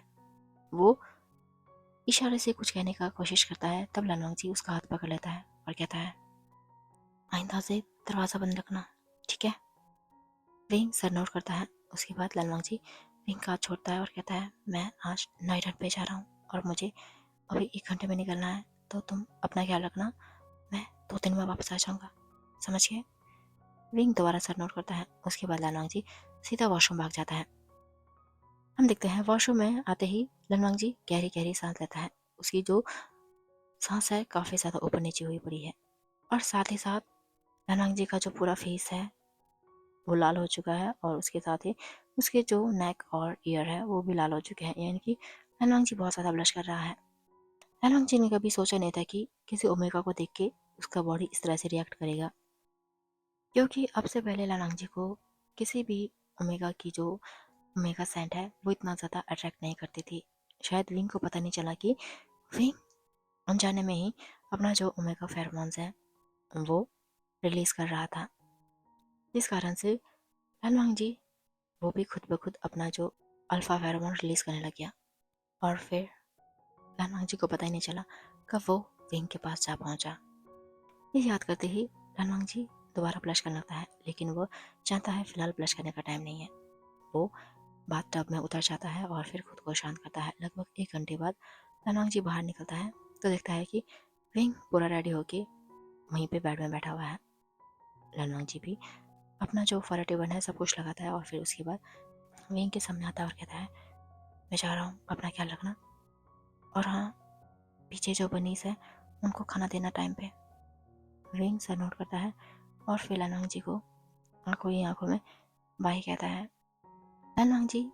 वो इशारे से कुछ कहने का कोशिश करता है। तब लनवांग जी उसका हाथ पकड़ लेता है और कहता है, आइंदा से दरवाज़ा बंद रखना, ठीक है? विंग सर नोट करता है। उसके बाद लनवांग जी विंग का हाथ छोड़ता है और कहता है, मैं आज नाइट हंट पे जा रहा हूँ और मुझे अभी 1 घंटे में निकलना है, तो तुम अपना ख्याल रखना, मैं 2 दिन में वापस आ जाऊँगा, समझ गए? विंग दोबारा सर नोट करता है। उसके बाद लनवांग जी सीधा वॉशरूम भाग जाता है। हम देखते हैं वॉशरूम में आते ही लनवांग जी गहरी गहरी सांस लेता है। उसकी जो सांस है काफ़ी ज़्यादा ऊपर नीचे हुई पड़ी है, और साथ ही साथ लनवांग जी का जो पूरा फेस है वो लाल हो चुका है, और उसके साथ ही उसके जो नेक और ईयर है वो भी लाल हो चुके हैं, यानी कि लनवांग जी बहुत ज़्यादा ब्लश कर रहा है। लनवांग जी ने कभी सोचा नहीं था कि किसी ओमेगा को देख के उसका बॉडी इस तरह से रिएक्ट करेगा, क्योंकि अब से पहले लनवांग जी को किसी भी ओमेगा की जो ओमेगा सेंट है वो इतना ज़्यादा अट्रैक्ट नहीं करती थी। शायद विंग को पता नहीं चला कि विंग अनजाने में ही अपना जो ओमेगा फेरोमोन्स है वो रिलीज कर रहा था, जिस कारण से लनवांग जी वो भी खुद ब खुद अपना जो अल्फा फेरोमोन रिलीज करने लग गया। और फिर लनवांग जी को पता ही नहीं चला कब वो विंग के पास जा पहुंचा। ये याद करते ही लनवांग जी दोबारा ब्लश करने लगता है, लेकिन वो जानता है फिलहाल ब्लश करने का टाइम नहीं है। वो बाथटब में उतर जाता है और फिर खुद को शांत करता है। लगभग 1 घंटे बाद लनवांग जी बाहर निकलता है तो देखता है कि विंग पूरा रेडी होके वहीं पे बेड में बैठा हुआ है। लनवांग जी भी अपना जो फरा टेबल है सब कुछ लगाता है, और फिर उसके बाद विंग के सामने आता है और कहता है, मैं जा रहा हूँ, अपना ख्याल रखना, और हाँ, पीछे जो बनीस है उनको खाना देना टाइम पे। विंग सर नोट करता है और फिर लनवांग जी को आंखों ही आंखों में बाई कहता है। लनवांग जी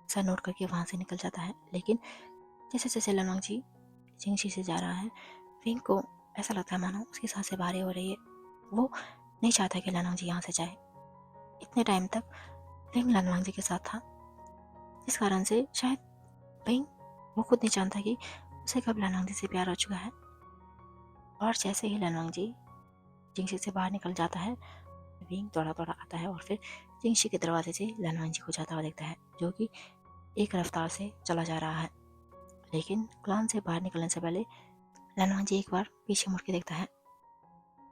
सर नोट करके वहाँ से निकल जाता है, लेकिन जैसे जैसे लनवांग जी जिंगशी से जा रहा है, विंग को ऐसा लगता है मानो उसकी सांसें भारी हो रही है। वो नहीं चाहता कि लनवांग जी यहाँ से जाए। इतने टाइम तक विंग लनवांग जी के साथ था, जिस कारण से शायद विंग वो खुद नहीं जानता कि उसे कब लनवांग जी से प्यार हो चुका है। और जैसे ही लनवांग जी जिंगशी से बाहर निकल जाता है, विंग दौड़ा दौड़ा आता है और फिर जिंगशी के दरवाजे से लनवांग जी को जाता हुआ देखता है, जो कि एक रफ्तार से चला जा रहा है। लेकिन क्लान से बाहर निकलने से पहले लनवांग जी एक बार पीछे मुड़ के देखता है।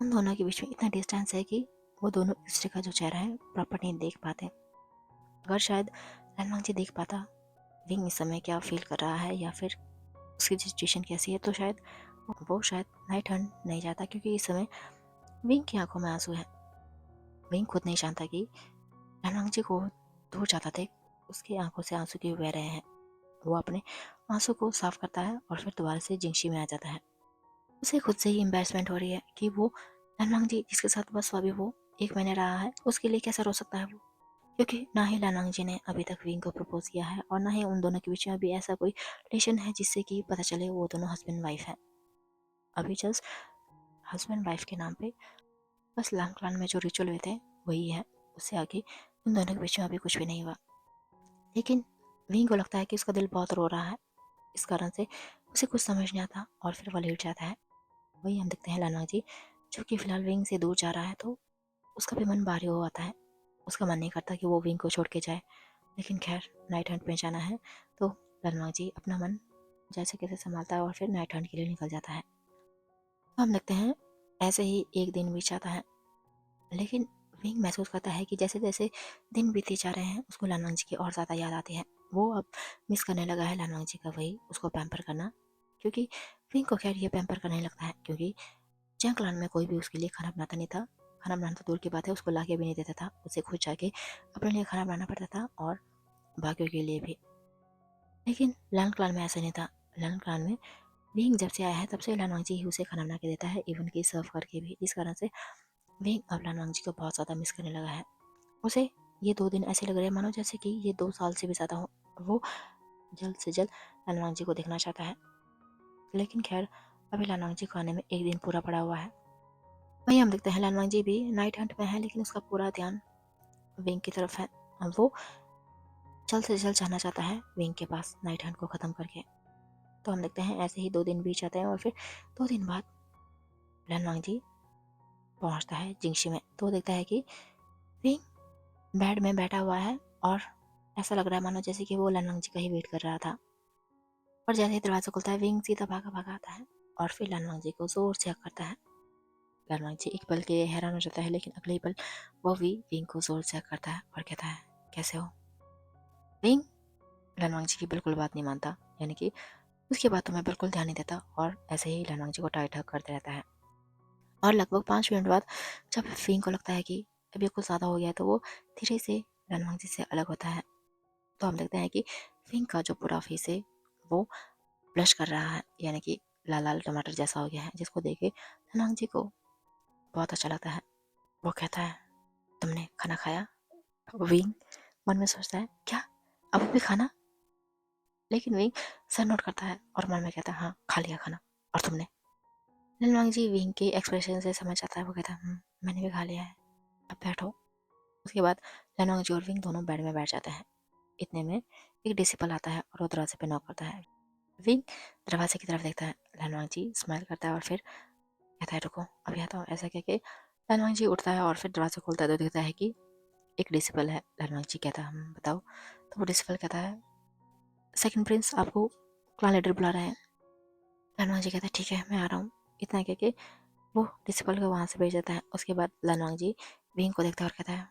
उन दोनों के बीच में इतना डिस्टेंस है कि वो दोनों एक दूसरे का जो चेहरा है प्रॉपर नहीं देख पाते। अगर शायद लनवांग जी देख पाता विंग इस समय क्या फील कर रहा है या फिर उसकी सिचुएशन कैसी है, तो शायद वो शायद नाइट हंट नहीं जाता, क्योंकि इस समय विंग की आंखों में आंसू है। विंग खुद नहीं जानता कि लनवांग जी को दूर जाता थे उसकी आंखों से आंसू क्यों बह रहे हैं। वो अपने आंसू को साफ करता है और फिर दोबारा से जिंगशी में आ जाता है। उसे खुद से ही एम्बैरेसमेंट हो रही है कि वो लनवांग जी जिसके साथ बस अभी वो 1 महीने रहा है उसके लिए कैसा रो सकता है वो, क्योंकि ना ही लनवांग जी ने अभी तक विंग को प्रपोज किया है और ना ही उन दोनों के बीच में अभी ऐसा कोई रिलेशन है जिससे कि पता चले वो दोनों हस्बैंड वाइफ है। अभी जस्ट हस्बैंड वाइफ के नाम पे बस लांग क्लान में जो रिचुअल हुए थे वही है, उससे आगे उन दोनों के बीच में अभी कुछ भी नहीं हुआ। लेकिन विंग को लगता है कि उसका दिल बहुत रो रहा है, इस कारण से उसे कुछ समझ नहीं आता और फिर वो लेट जाता है। वही हम देखते हैं लनवांग जी जो कि फिलहाल विंग से दूर जा रहा है, तो उसका भी मन भारी हो आता है। उसका मन नहीं करता कि वो विंग को छोड़ के जाए, लेकिन खैर नाइट हंट में जाना है तो लनवांग जी अपना मन जैसे कैसे संभालता है और फिर नाइट हंट के लिए निकल जाता है। हम देखते हैं ऐसे ही एक दिन बीत जाता है, लेकिन विंग महसूस करता है कि जैसे जैसे दिन बीते जा रहे हैं उसको लनवांग जी की और ज़्यादा याद आती है। वो अब मिस करने लगा है लनवांग जी का वही उसको पैम्पर करना, क्योंकि विंग को खैर ये पैम्पर करने लगता है, क्योंकि जंगलान में कोई भी उसके लिए खाना बनाता नहीं था। खाना बनाना तो दूर की बात है, उसको ला के भी नहीं देता था। उसे खुद जाके अपने लिए खाना बनाना पड़ता था और बाकियों के लिए भी। लेकिन लान क्लान में ऐसा नहीं था। लान क्लान में विंग जब से आया है तब से लानवांग जी ही उसे खाना बना के देता है, इवन कि सर्व करके भी, जिस कारण से विंग अब लानवांग जी को बहुत ज़्यादा मिस करने लगा है। उसे ये 2 दिन ऐसे लग रहे हैं मानो जैसे कि ये 2 साल से भी ज़्यादा हो। वो जल्द से जल्द लानवांग जी को देखना चाहता है, लेकिन खैर अभी लानवांग जी को आने में 1 दिन पूरा पड़ा हुआ है। वहीं हम देखते हैं लानवांग जी भी नाइट हंट में है, लेकिन उसका पूरा ध्यान विंग की तरफ है। वो जल्द से जल्द जाना चाहता है विंग के पास नाइट हंट को ख़त्म करके। तो हम देखते हैं ऐसे ही 2 दिन बीत जाते हैं और फिर 2 दिन बाद लन वांगजी पहुंचता है जिंगशी में। तो देखता है कि विंग बेड में बैठा हुआ है और ऐसा लग रहा है मानो जैसे कि वो लन वांगजी का ही वेट कर रहा था। और जैसे ही दरवाजा खुलता है विंग सीधा भागा भागा आता है और फिर लन वांगजी को जोर से हक करता है। लन वांगजी एक पल के लिए हैरान हो जाता है, लेकिन अगले ही पल वो भी विंग को जोर से हक करता है और कहता है, कैसे हो? विंग लन वांगजी की बिल्कुल बात नहीं मानता, यानी कि उसकी बातों में बिल्कुल ध्यान नहीं देता और ऐसे ही लन वांगजी को टाइट हक करते रहता है। और लगभग 5 मिनट बाद जब विंग को लगता है कि अभी कुछ ज़्यादा हो गया है, तो वो धीरे से लन वांगजी से अलग होता है। तो हम देखते हैं कि विंग का जो पूरा फेस है वो ब्लश कर रहा है, यानी कि लाल लाल टमाटर जैसा हो गया है, जिसको देख के लन वांगजी को बहुत अच्छा लगता है। वो कहता है, तुमने खाना खाया? विंग मन में सोचता है, क्या अब भी खाना? लेकिन विंग सर नोट करता है और मन में कहता है, हाँ खा लिया खाना। और तुमने? लन वांगजी विंग के एक्सप्रेशन से समझ जाता है। वो कहता है, मैंने भी खा लिया है, अब बैठो। उसके बाद लन वांगजी और विंग दोनों बेड में बैठ जाते हैं। इतने में एक डिसिपल आता है और वो दरवाजे पे नॉक करता है। विंग दरवाजे की तरफ देखता है, लन वांगजी स्माइल करता है और फिर कहता है, रुको अभी आता हूँ। ऐसा कह के लन वांगजी उठता है और फिर दरवाजा खोलता है तो देखता है कि एक डिसिपल है। लन वांगजी कहता है, बताओ। तो वो डिसिपल कहता है, सेकंड प्रिंस आपको क्लान लीडर बुला रहे हैं। लन वांगजी कहता है, ठीक है मैं आ रहा हूँ। इतना कह के वो डिसिपल को वहाँ से भेज देता है। उसके बाद लन वांगजी विंग को देखता है और कहता है,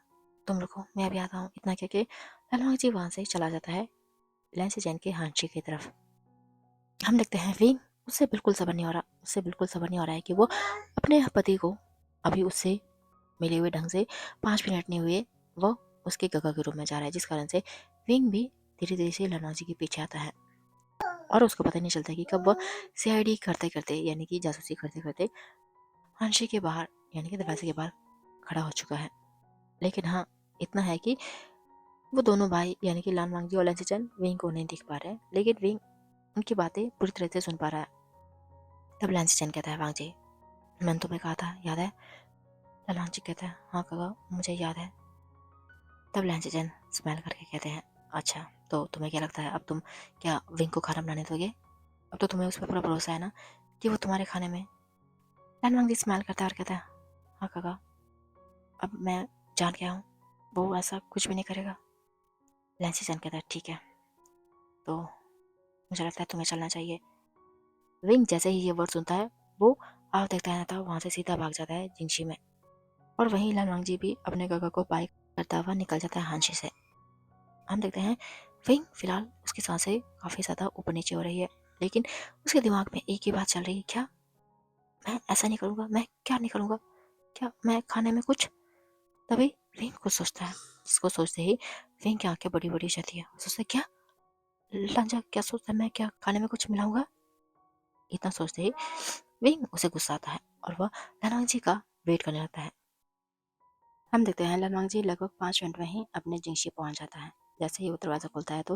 तुम रुको मैं अभी आता हूँ। इतना कह के लन वांगजी वहाँ से चला जाता है लैंसी जैन के हांची की तरफ। हम देखते हैं विंग उससे बिल्कुल सब्र नहीं हो रहा, उससे बिल्कुल सब्र नहीं हो रहा है कि वो अपने पति को अभी उससे मिले हुए ढंग से 5 मिनट नहीं हुए वो उसके गगा के रूम में जा रहा है, जिस कारण से विंग भी धीरे धीरे से लन वांगजी के पीछे आता है और उसको पता नहीं चलता कि कब वह सीआईडी करते करते, यानी कि जासूसी करते करते हांशी के बाहर, यानी कि दरवाजे के बाहर खड़ा हो चुका है। लेकिन हाँ इतना है कि वो दोनों भाई यानी कि लन वांगजी और लैंसी चैन विंग को नहीं दिख पा रहे हैं, लेकिन विंग उनकी बातें पूरी तरह से सुन पा रहा है। तब लैंसी चैन कहता है, वांगजी मैंने तुम्हें कहा था याद है? लन वांगजी कहता है, हाँ काका मुझे याद है। तब लैंसी चैन स्माइल करके कहते हैं, अच्छा तो तुम्हें क्या लगता है अब तुम क्या विंग को खाना बनाने दोगे? अब तो तुम्हें उस पर पूरा भरोसा है ना कि वो तुम्हारे खाने में? लन वांगजी स्माइल करता है और कहता है, हाँ काका अब मैं जान गया हूँ वो ऐसा कुछ भी नहीं करेगा। लैंसी चैन कहता है, ठीक है तो मुझे लगता है तुम्हें चलना चाहिए। विंग जैसे ही ये वर्ड सुनता है वो आप देखता है ना था वहाँ से सीधा भाग जाता है जिंगशी में। और वहीं लन वांगजी भी अपने काका को बाइक करता हुआ निकल जाता है हांशी से। हम देखते हैं विंग फिलहाल उसकी सांसें काफ़ी ज़्यादा ऊपर नीचे हो रही है, लेकिन उसके दिमाग में एक ही बात चल रही है, क्या मैं ऐसा नहीं करूँगा, मैं क्या नहीं करूँगा, क्या मैं खाने में कुछ? तभी विंग कुछ सोचता है, जिसको सोचते ही विंग की आंखें बड़ी बड़ी जाती है। सोचता है, क्या लांजा क्या सोचता है मैं क्या खाने में कुछ मिलाऊंगा? इतना सोचते ही विंग उसे गुस्सा आता है और वह लनवांग जी का वेट करने लगता है। हम देखते हैं लनवांग जी लगभग 5 मिनट में ही अपने जिंगशी पहुंच जाता है। जैसे ही वो दरवाज़ा खुलता है तो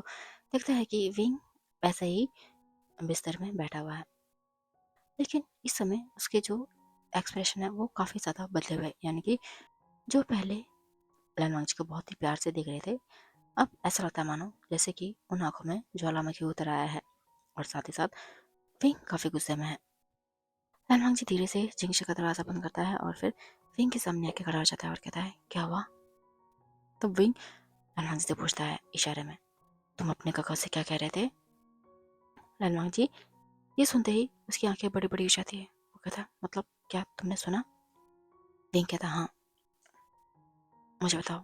देखता है कि विंग वैसे ही बिस्तर में बैठा हुआ है, लेकिन इस समय उसके जो एक्सप्रेशन है वो काफ़ी ज़्यादा बदले हुए, यानी कि जो पहले लनवांग जी को बहुत ही प्यार से देख रहे थे, अब ऐसा लगता है मानो जैसे कि उन आंखों में ज्वालामुखी उतर आया है। और साथ ही साथ विंग काफ़ी गुस्से में है। लनवांग जी धीरे से जिंगशी का दरवाज़ा बंद करता है और फिर विंग के सामने आके खड़ा हो जाता है और कहता है, क्या हुआ? तो विंग लनवांग जी से पूछता है इशारे में, तुम अपने काका से क्या कह रहे थे? लनवांग जी ये सुनते ही उसकी आंखें बड़ी बड़ी हो जाती है। वो कहता, मतलब क्या तुमने सुना? विंग कहता, हाँ मुझे बताओ।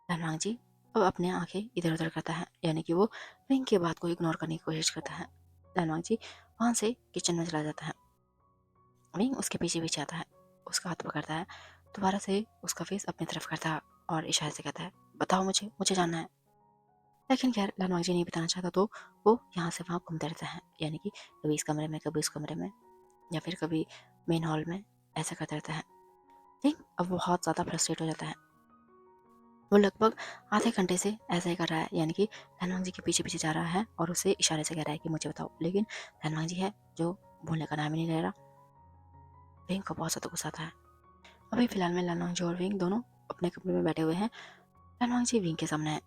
लनवांग जी अब अपने आंखें इधर उधर करता है, यानी कि वो विंग की बात को इग्नोर करने की कोशिश करता है। लनवांग जी वहाँ से किचन में चला जाता है। विंग उसके पीछे पीछे आता है, उसका हाथ पकड़ता है, दोबारा से उसका फेस अपनी तरफ करता है और इशारे से कहता है, बताओ मुझे, मुझे जानना है। लेकिन खैर लनवांग जी नहीं बताना चाहता तो वो यहाँ से वहाँ घूमते रहता है, यानी कि कभी इस कमरे में कभी उस कमरे में या फिर कभी मेन हॉल में, ऐसा करता रहता है। लेकिन अब वो बहुत ज़्यादा फ्रस्ट्रेट हो जाता है। वो लगभग आधे घंटे से ऐसा ही कर रहा है, यानी कि लनवांग जी के पीछे पीछे जा रहा है और उससे इशारे से कह रहा है कि मुझे बताओ, लेकिन लनवांग जी है जो बोलने का नाम ही नहीं ले रहा। विंग को बहुत ज़्यादा गुस्सा आता है। अभी फिलहाल में लनवांग जी और विंग दोनों अपने कमरे में बैठे हुए हैं। लनवांग जी विंग के सामने है।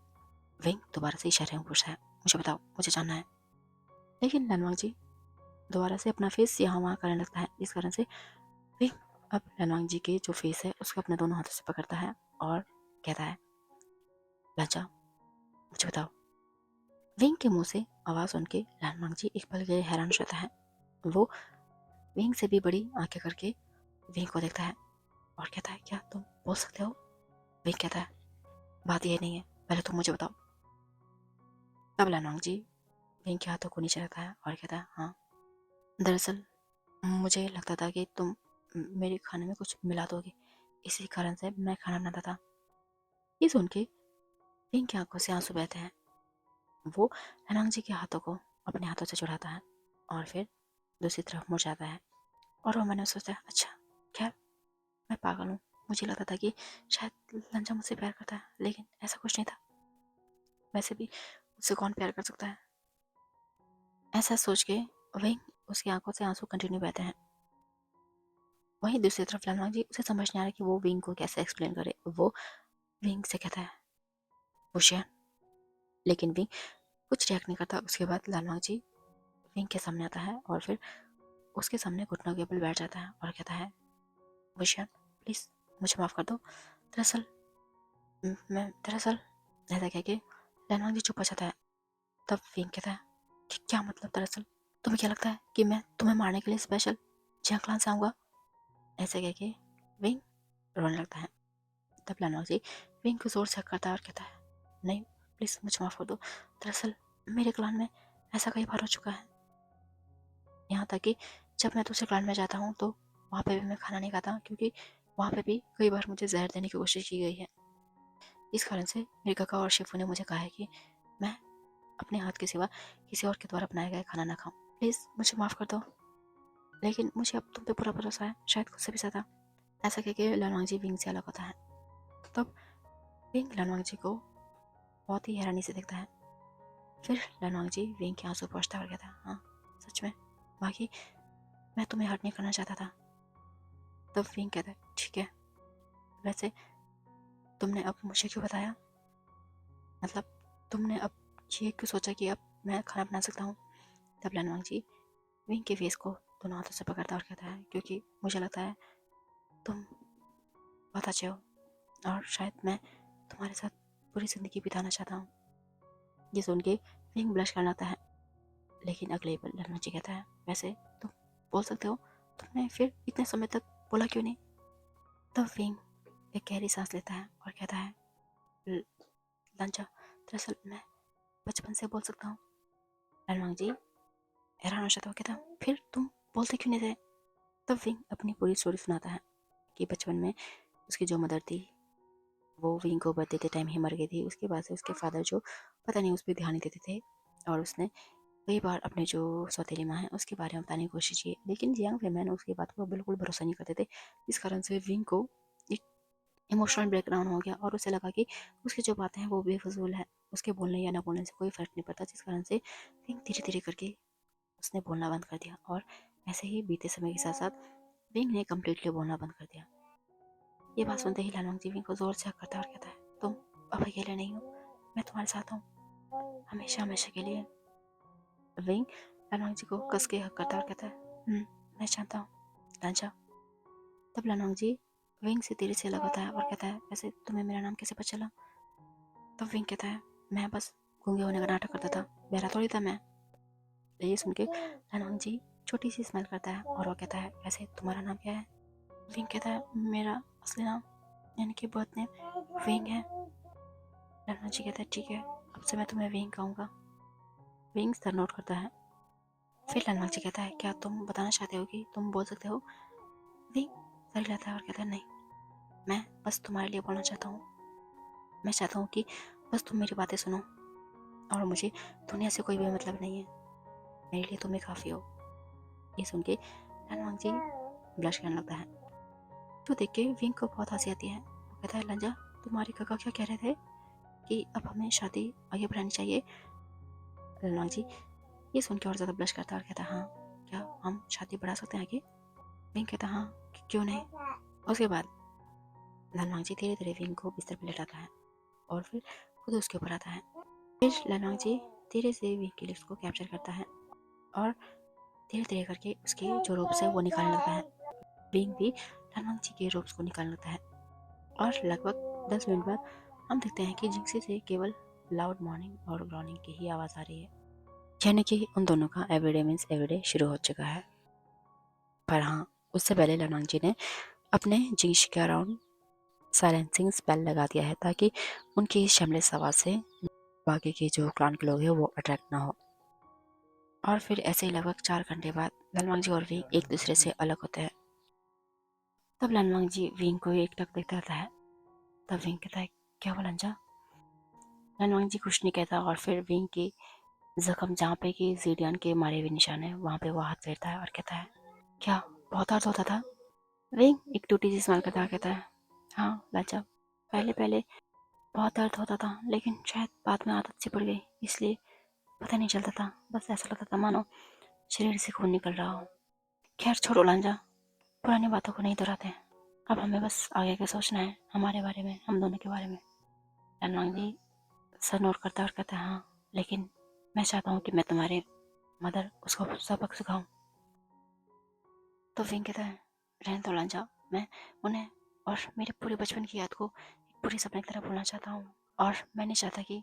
विंग दोबारा से इशारे में पूछता है, मुझे बताओ, मुझे जानना है। लेकिन लनवांग जी दोबारा से अपना फेस यहाँ वहाँ करने लगता है, जिस कारण से विंग अब लनवांग जी के जो फेस है उसको अपने दोनों हाथों से पकड़ता है और कहता है, लज्जा, मुझे बताओ। विंग के मुंह से आवाज सुन के लनवांग जी एक पल के लिए हैरान हो जाता है। वो विंग से भी बड़ी आंखें करके विंग को देखता है और कहता है, क्या तुम बोल सकते हो? विंग कहता है, बात ये नहीं है, पहले तुम मुझे बताओ। तब लनवांग जी विंग के हाथों को नीचे रखता है और कहता है, हाँ, दरअसल मुझे लगता था कि तुम मेरे खाने में कुछ मिला दोगे, इसी कारण से मैं खाना बनाता था। ये सुन के विंग की आंखों से आंसू बहते हैं। वो लनवांग जी के हाथों को अपने हाथों से छुड़ाता है और फिर दूसरी तरफ मुड़ जाता है। और वो मैंने सोचा, अच्छा, खैर, मैं पागल हूँ। मुझे लगता था कि शायद लंजा मुझसे प्यार करता है, लेकिन ऐसा कुछ नहीं था। वैसे भी मुझसे कौन प्यार कर सकता है? ऐसा सोच के वहीं उसकी आंखों से आंसू कंटिन्यू बहते हैं। वहीं दूसरी तरफ लनवांग जी, उसे समझ नहीं आ रहा कि वो विंग को कैसे एक्सप्लेन करे। वो विंग से कहता है, होशियार, लेकिन विंग कुछ रिएक्ट नहीं करता। उसके बाद लनवांग जी विंग के सामने आता है और फिर उसके सामने घुटनों के बल बैठ जाता है और कहता है, होशियार, प्लीज मुझे माफ कर दो। दरअसल मैं दरअसल ऐसा कह के लनवांग जी चुप हो जाता है। तब विंग कहता है कि क्या मतलब दरअसल? तुम्हें क्या लगता है कि मैं तुम्हें मारने के लिए स्पेशल जंगलान से आऊँगा? ऐसे कह के विंग रोने लगता है। तब लनवांग जी विंग को जोर से हक करता है और कहता है, नहीं, प्लीज़ मुझे माफ़ कर दो। दरअसल मेरे क्लान में ऐसा कई बार हो चुका है। यहाँ तक कि जब मैं दूसरे क्लान में जाता हूँ तो वहाँ पे भी मैं खाना नहीं खाता, क्योंकि वहाँ पे भी कई बार मुझे जहर देने की कोशिश की गई है। इस कारण से मेरे काका और शिफू ने मुझे कहा है कि मैं अपने हाथ के सिवा किसी और के द्वारा बनाया गया खाना ना खाऊं। प्लीज़ मुझे माफ़ कर दो, लेकिन मुझे अब तुम पे पूरा भरोसा है, शायद खुद से भी ज़्यादा। ऐसा कह के लनवांग जी विंग से अलग होता है। तब विंग लनवांग जी को बहुत ही हैरानी से देखता है। फिर लनवांग जी विंग के आंसू पोंछता है और कहता है, हाँ, सच में, बाकी मैं तुम्हें हर्ट नहीं करना चाहता था। तब विंग कहता है, ठीक है, वैसे तुमने अब मुझे क्यों बताया? मतलब तुमने अब ये क्यों सोचा कि अब मैं खाना बना सकता हूँ? तब लनवांग जी विंग के फेस को दोनों हाथों से पकड़ता है और कहता है, क्योंकि मुझे लगता है तुम बहुत अच्छे हो और शायद मैं तुम्हारे साथ पूरी ज़िंदगी बिताना चाहता हूँ। ये सुन के विंग ब्लश करने लगता है। लेकिन अगले ही पल लन्ना जी कहता है, वैसे तुम बोल सकते हो, तुमने फिर इतने समय तक बोला क्यों नहीं? तब विंग एक गहरी सांस लेता है और कहता है, लंचा, दरअसल मैं बचपन से बोल सकता हूँ। लनवांग जी हैरान हो जाता है, कहता है, फिर तुम बोलते क्यों नहीं थे? तब विंग अपनी पूरी स्टोरी सुनाता है कि बचपन में उसकी जो मदर थी वो विंग को बर्थ देते टाइम ही मर गई थी। उसके बाद से उसके फादर जो पता नहीं उस पर ध्यान नहीं देते थे, और उसने कई बार अपने जो सौतेली माँ है उसके बारे में बताने की कोशिश की, लेकिन यंग वेमेन उसकी बात को बिल्कुल भरोसा नहीं करते थे। इस कारण से विंग को एक इमोशनल ब्रेकडाउन हो गया और उसे लगा कि उसकी जो बातें हैं वो बेफजूल है, उसके बोलने या ना बोलने से कोई फ़र्क नहीं पड़ता, जिस कारण से विंग धीरे धीरे करके उसने बोलना बंद कर दिया। और ऐसे ही बीते समय के साथ साथ विंग ने कम्प्लीटली बोलना बंद कर दिया। ये बात सुनते ही लालवांग जी विंग को जोर से हक करता है और कहता है, तुम अब अकेले नहीं हो, मैं तुम्हारे साथ हूँ, हमेशा हमेशा के लिए। विंग लालवांग जी को कस के हक करता है और कहता है, मैं जानता हूँ, लांचा। तब लालवांग जी विंग से धीरे से लग होता है और कहता है, वैसे तुम्हें मेरा नाम कैसे पता चला? तब विंग कहता है, मैं बस गूंगे होने का नाटक करता था, बहरा थोड़ी था मैं। ये सुन के लालवांग जी छोटी सी स्माइल करता है और वो कहता है, वैसे तुम्हारा नाम क्या है? विंग कहता है, मेरा असली नाम यानी कि बर्थ नेम विंग है। लालवांग जी कहता है, ठीक है, अब से मैं तुम्हें विंग कहूँगा। विंग सर नोट करता है। फिर लालवांग जी कहता है, क्या तुम बताना चाहते हो कि तुम बोल सकते हो? विंग सर हिलाता है और कहता है, नहीं, मैं बस तुम्हारे लिए बोलना चाहता हूँ। मैं चाहता हूँ कि बस तुम मेरी बातें सुनो और मुझे दुनिया से कोई भी मतलब नहीं है, मेरे लिए तुम ही काफ़ी हो। ये सुन के लालवांग जी ब्लश करने लगता है। तो देख के विंग को बहुत हंसी आती है। वो कहता है, लंजा, तुम्हारे काका क्या कह रहे थे कि अब हमें शादी आगे बढ़ानी चाहिए? लालवांग जी ये सुन के और ज़्यादा ब्लश करता है और कहता है, हाँ, क्या हम शादी बढ़ा सकते हैं आगे? विंग कहता है, हाँ, क्यों नहीं। उसके बाद लालवांग जी धीरे धीरे विंग को बिस्तर पर लेटाता है और फिर खुद उसके ऊपर आता है। फिर लालवांग जी धीरे से विंग के लिप्स को कैप्चर करता है और धीरे धीरे करके उसके जो रोप्स है वो निकालने लगता है। विंग भी लालवांग जी के रोप्स को निकालने लगता है और लगभग 10 मिनट बाद हम देखते हैं कि जिंक्सी से केवल लाउड मॉर्निंग और ग्रॉनिंग की ही आवाज़ आ रही है, यानी कि उन दोनों का एवरीडे मीन्स एवरीडे शुरू हो चुका है। पर हाँ, उससे पहले लालवांग जी ने अपने जिंक्सी के अराउंड साइलेंसिंग स्पेल लगा दिया है ताकि उनकी इस शैमलेस आवाज़ से बाकी के जो क्लान के लोग हैं वो अट्रैक्ट ना हो। और फिर ऐसे ही लगभग 4 घंटे बाद लालवांग जी और विंग एक दूसरे से अलग होते हैं। तब लालवांग जी विंग को एक टक देखता रहता है। तब विंग कहता है, क्या हुआ लंजा? लालवांग जी कुछ नहीं कहता और फिर विंग की जख्म जहाँ पे कि जीडियन के मारे हुए निशान है वहाँ पे वो हाथ फेरता है और कहता है, क्या बहुत दर्द होता था? विंग एक टूटी सी स्माइल करता कहता है, हाँ लाजा, पहले पहले बहुत दर्द होता था लेकिन शायद बाद में आदत सी पड़ गई, इसलिए पता नहीं चलता था, बस ऐसा लगता था मानो शरीर से खून निकल रहा हो। खैर छोड़ो लांजा, पुरानी बातों को नहीं दोहराते, अब हमें बस आगे का सोचना है, हमारे बारे में, हम दोनों के बारे में। लालवांग जी सर नोट करता और कहता है, हाँ लेकिन मैं चाहता हूँ कि मैं तुम्हारे मदर उसको सबक सिखाऊं। तो विंग कहता है, रहने दो लांजा, मैं उन्हें और मेरे पूरे बचपन की याद को एक पूरे सपने की तरह भूलना चाहता हूँ और मैं नहीं चाहता कि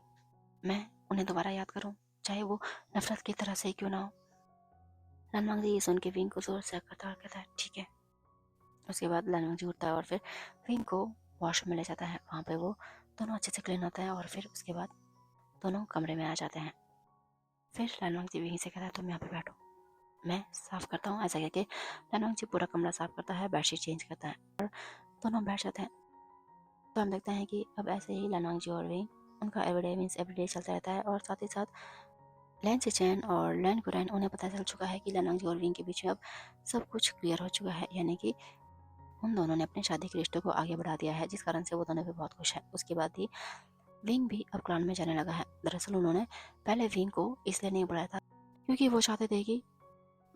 मैं उन्हें दोबारा याद करूं, चाहे वो नफरत की तरह से क्यों ना हो। लालवांग जी ये सुन के विंग को जोर से करता और कहता है, ठीक है। उसके बाद लालवांग जी उठता है और फिर विंग को वॉशरूम में ले जाता है। वहाँ पे वो दोनों अच्छे से क्लीन होता है और फिर उसके बाद दोनों कमरे में आ जाते हैं। फिर लालवांग जी विंग से कहता है, तुम यहाँ पे बैठो, मैं साफ़ करता हूँ। ऐसा कहकर लालवांग जी पूरा कमरा साफ़ करता है, बेडशीट चेंज करता है और दोनों बैठ जाते हैं। तो हम देखते हैं कि अब ऐसे ही लालवांग जी और विंग उनका एवरीडे मीन्स एवरीडे चलता रहता है और साथ ही साथ लैन चेचेन और लैन कुरैन उन्हें पता चल चुका है कि लालवांग जी और विंग के बीच में अब सब कुछ क्लियर हो चुका है, यानी कि उन दोनों ने अपने शादी के रिश्ते को आगे बढ़ा दिया है, जिस कारण से वो दोनों भी बहुत खुश हैं। उसके बाद ही विंग भी अब क्लान में जाने लगा है। दरअसल उन्होंने पहले विंग को इसलिए नहीं बुलाया था क्योंकि वो चाहते थे कि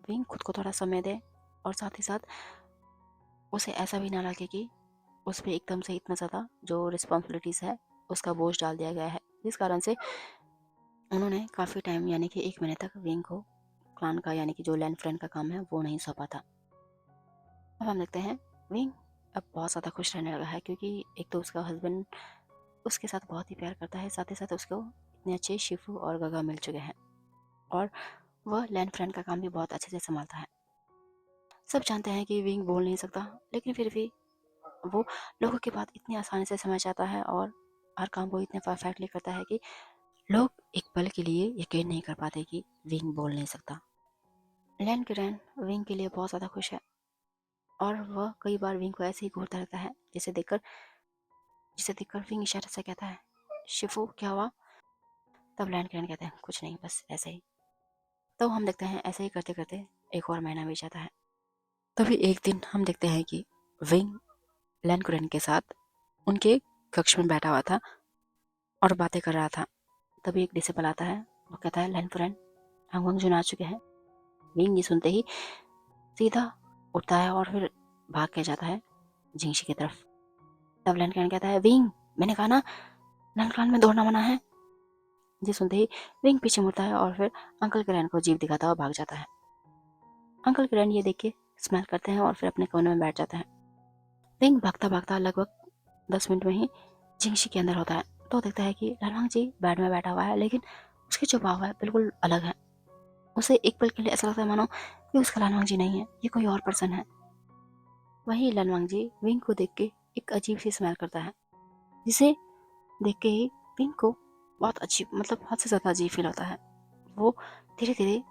विंग खुद को थोड़ा समय दे और साथ ही साथ उसे ऐसा भी ना लगे कि उस पर एकदम से इतना ज़्यादा जो रिस्पॉन्सिबिलिटीज़ है उसका बोझ डाल दिया गया है, जिस कारण से उन्होंने काफ़ी टाइम यानी कि 1 महीने तक विंग को क्लान का यानी कि जो लैंड फ्रेंड का काम है वो नहीं सौंपा था। अब हम देखते हैं विंग अब बहुत ज़्यादा खुश रहने लगा है क्योंकि एक तो उसका हस्बैंड उसके साथ बहुत ही प्यार करता है, साथ ही साथ उसको इतने अच्छे शिफू और गगा मिल चुके हैं और वह लैंड फ्रेंड का काम भी बहुत अच्छे से संभालता है। सब जानते हैं कि विंग बोल नहीं सकता, लेकिन फिर भी वो लोगों की बात इतनी आसानी से समझ जाता है और हर काम को इतने परफेक्टली करता है कि लोग एक पल के लिए यकीन नहीं कर पाते कि विंग बोल नहीं सकता। लैन किरैन विंग के लिए बहुत ज़्यादा खुश है और वह कई बार विंग को ऐसे ही घूरता रहता है जिसे देखकर विंग इशारे से कहता है, शिफू क्या हुआ? तब लैन किरैन कहते हैं, कुछ नहीं, बस ऐसे ही। तो हम देखते हैं ऐसे ही करते करते एक और महीना बीत जाता है। तभी एक दिन हम देखते हैं कि विंग लैन किरैन के साथ उनके कक्ष में बैठा हुआ था और बातें कर रहा था। तभी एक डिसेबल आता है, वो कहता है, लैन किरैन हांगकांग जुन आ चुके हैं। विंग ये सुनते ही सीधा उठता है और फिर भाग के जाता है जिंगशी की तरफ। तब लैंडक्लैन कहता है, विंग मैंने कहा ना लैंडक्लैन में दौड़ना मना है। जी सुनते ही विंग पीछे मुड़ता है और फिर अंकल किरण को जीभ दिखाता हुआ भाग जाता है। अंकल किरण ये देख के स्माइल करते हैं और फिर अपने कोने में बैठ जाते हैं। विंग भागता भागता लगभग 10 मिनट में ही जिंगशी के अंदर होता है तो देखता है कि लालवांग जी बेड में बैठा हुआ है, लेकिन उसके जो भाव है बिल्कुल अलग है। उसे एक पल के लिए ऐसा लगता है मानो कि उसका लालवांग जी नहीं है, ये कोई और पर्सन है। वही लालवांग जी विंग को देख के एक अजीब सी स्माइल करता है, जिसे देख के ही विंग को बहुत अजीब मतलब हद से ज़्यादा अजीब फील होता है। वो धीरे धीरे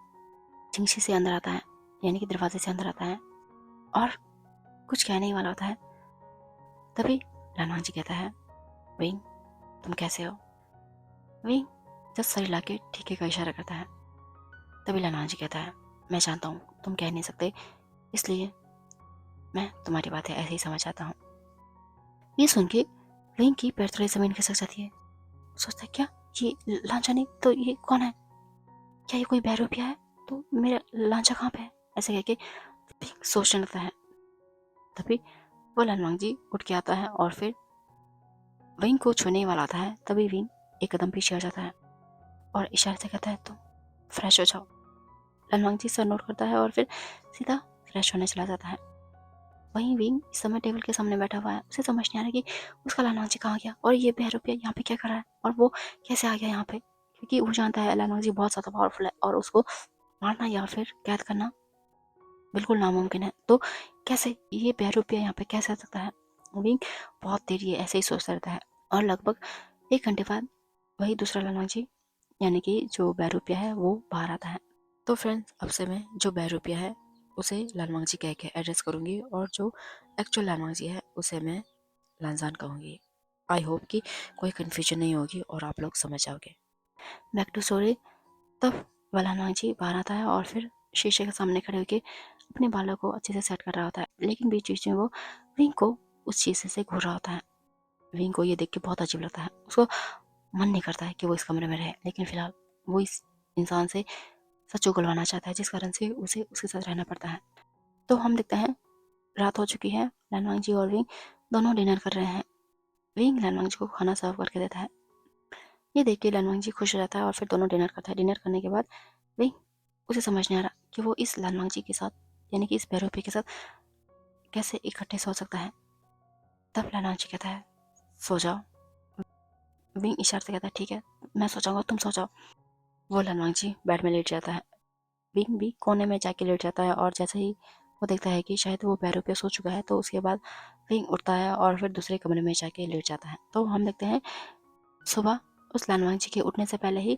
जिंगशी से अंदर आता है, यानी कि दरवाजे से अंदर आता है और कुछ कहने ही वाला होता है। तभी लालवांग जी कहता है, विंग तुम कैसे हो? विंग जस्ट सर हिला के ठीक है का इशारा करता है। तभी लालवांग जी कहता है, मैं जानता हूँ तुम कह नहीं सकते, इसलिए मैं तुम्हारी बातें ऐसे ही समझ आता हूँ। ये सुन के विंग की पैर थोड़ी जमीन खिसक जाती है। सोचता है, क्या ये लांचा नहीं तो ये कौन है? क्या ये कोई बहरूपिया है? तो मेरा लांचा कहाँ पे है? ऐसे कह के विंग सोचने लगता है। तभी वो लनवांग जी उठ के आता है और फिर विंग को छूने वाला आता है, तभी विंग एक कदम पीछे आ जाता है और इशारे से कहता है तुम फ्रेश हो जाओ। लनवांग जी सर नोट करता है और फिर सीधा फ्रेश होने चला जाता है। वहीं विंग इस समय टेबल के सामने बैठा हुआ है, उसे समझ नहीं आ रहा कि उसका लनवांग जी कहाँ गया और ये बहरूपिया यहाँ पे क्या कर रहा है और वो कैसे आ गया यहाँ पे, क्योंकि वो जानता है लनवांग जी बहुत ज़्यादा पावरफुल है और उसको मारना या फिर कैद करना बिल्कुल नामुमकिन है। तो कैसे ये बहरूपिया यहाँ पे कैसे आ सकता है। विंग बहुत देर ये ऐसे ही सोचता रहता है और लगभग 1 घंटे बाद वही दूसरा लनवांग जी यानी कि जो बहरूपिया है वो बाहर आता है। तो फ्रेंड्स अब से मैं जो बहरूपिया है उसे लालवांग जी कह के एड्रेस करूँगी और जो एक्चुअल लालवांग जी है उसे मैं लांजान कहूँगी। आई होप कि कोई कन्फ्यूजन नहीं होगी और आप लोग समझ जाओगे। Back to story. तब वह लालवांग जी बाहर आता है और फिर शीशे के सामने खड़े होकर अपने बालों को अच्छे से सेट कर रहा होता है, लेकिन बीच बीच में वो विंग को उस शीशे से घूर रहा होता है। विंग को ये देख के बहुत अजीब लगता है, उसको मन नहीं करता है कि वो इस कमरे में रहे, लेकिन फिलहाल वो इस इंसान से सच उगलवाना चाहता है, जिस कारण से उसे उसके साथ रहना पड़ता है। तो हम देखते हैं रात हो चुकी है, लनवांग जी और विंग दोनों डिनर कर रहे हैं। विंग लनवांग जी को खाना सर्व करके देता है। ये देख के लनवांग जी खुश रहता है और फिर दोनों डिनर करता है। डिनर करने के बाद विंग उसे समझ नहीं आ रहा कि वो इस लनवांग जी के साथ यानी कि इस बहरूपी के साथ कैसे इकट्ठे सो सकता है। तब लनवांग जी कहता है सो जाओ। विंग इशारे से कहता है ठीक है मैं सो जाऊंगा, तुम सो जाओ। वो लनवांग जी बेड में लेट जाता है। विंग भी कोने में जाके लेट जाता है और जैसे ही वो देखता है कि शायद वो पैरों पे सो चुका है, तो उसके बाद विंग उठता है और फिर दूसरे कमरे में जाके लेट जाता है। तो हम देखते हैं सुबह उस लालवांग जी के उठने से पहले ही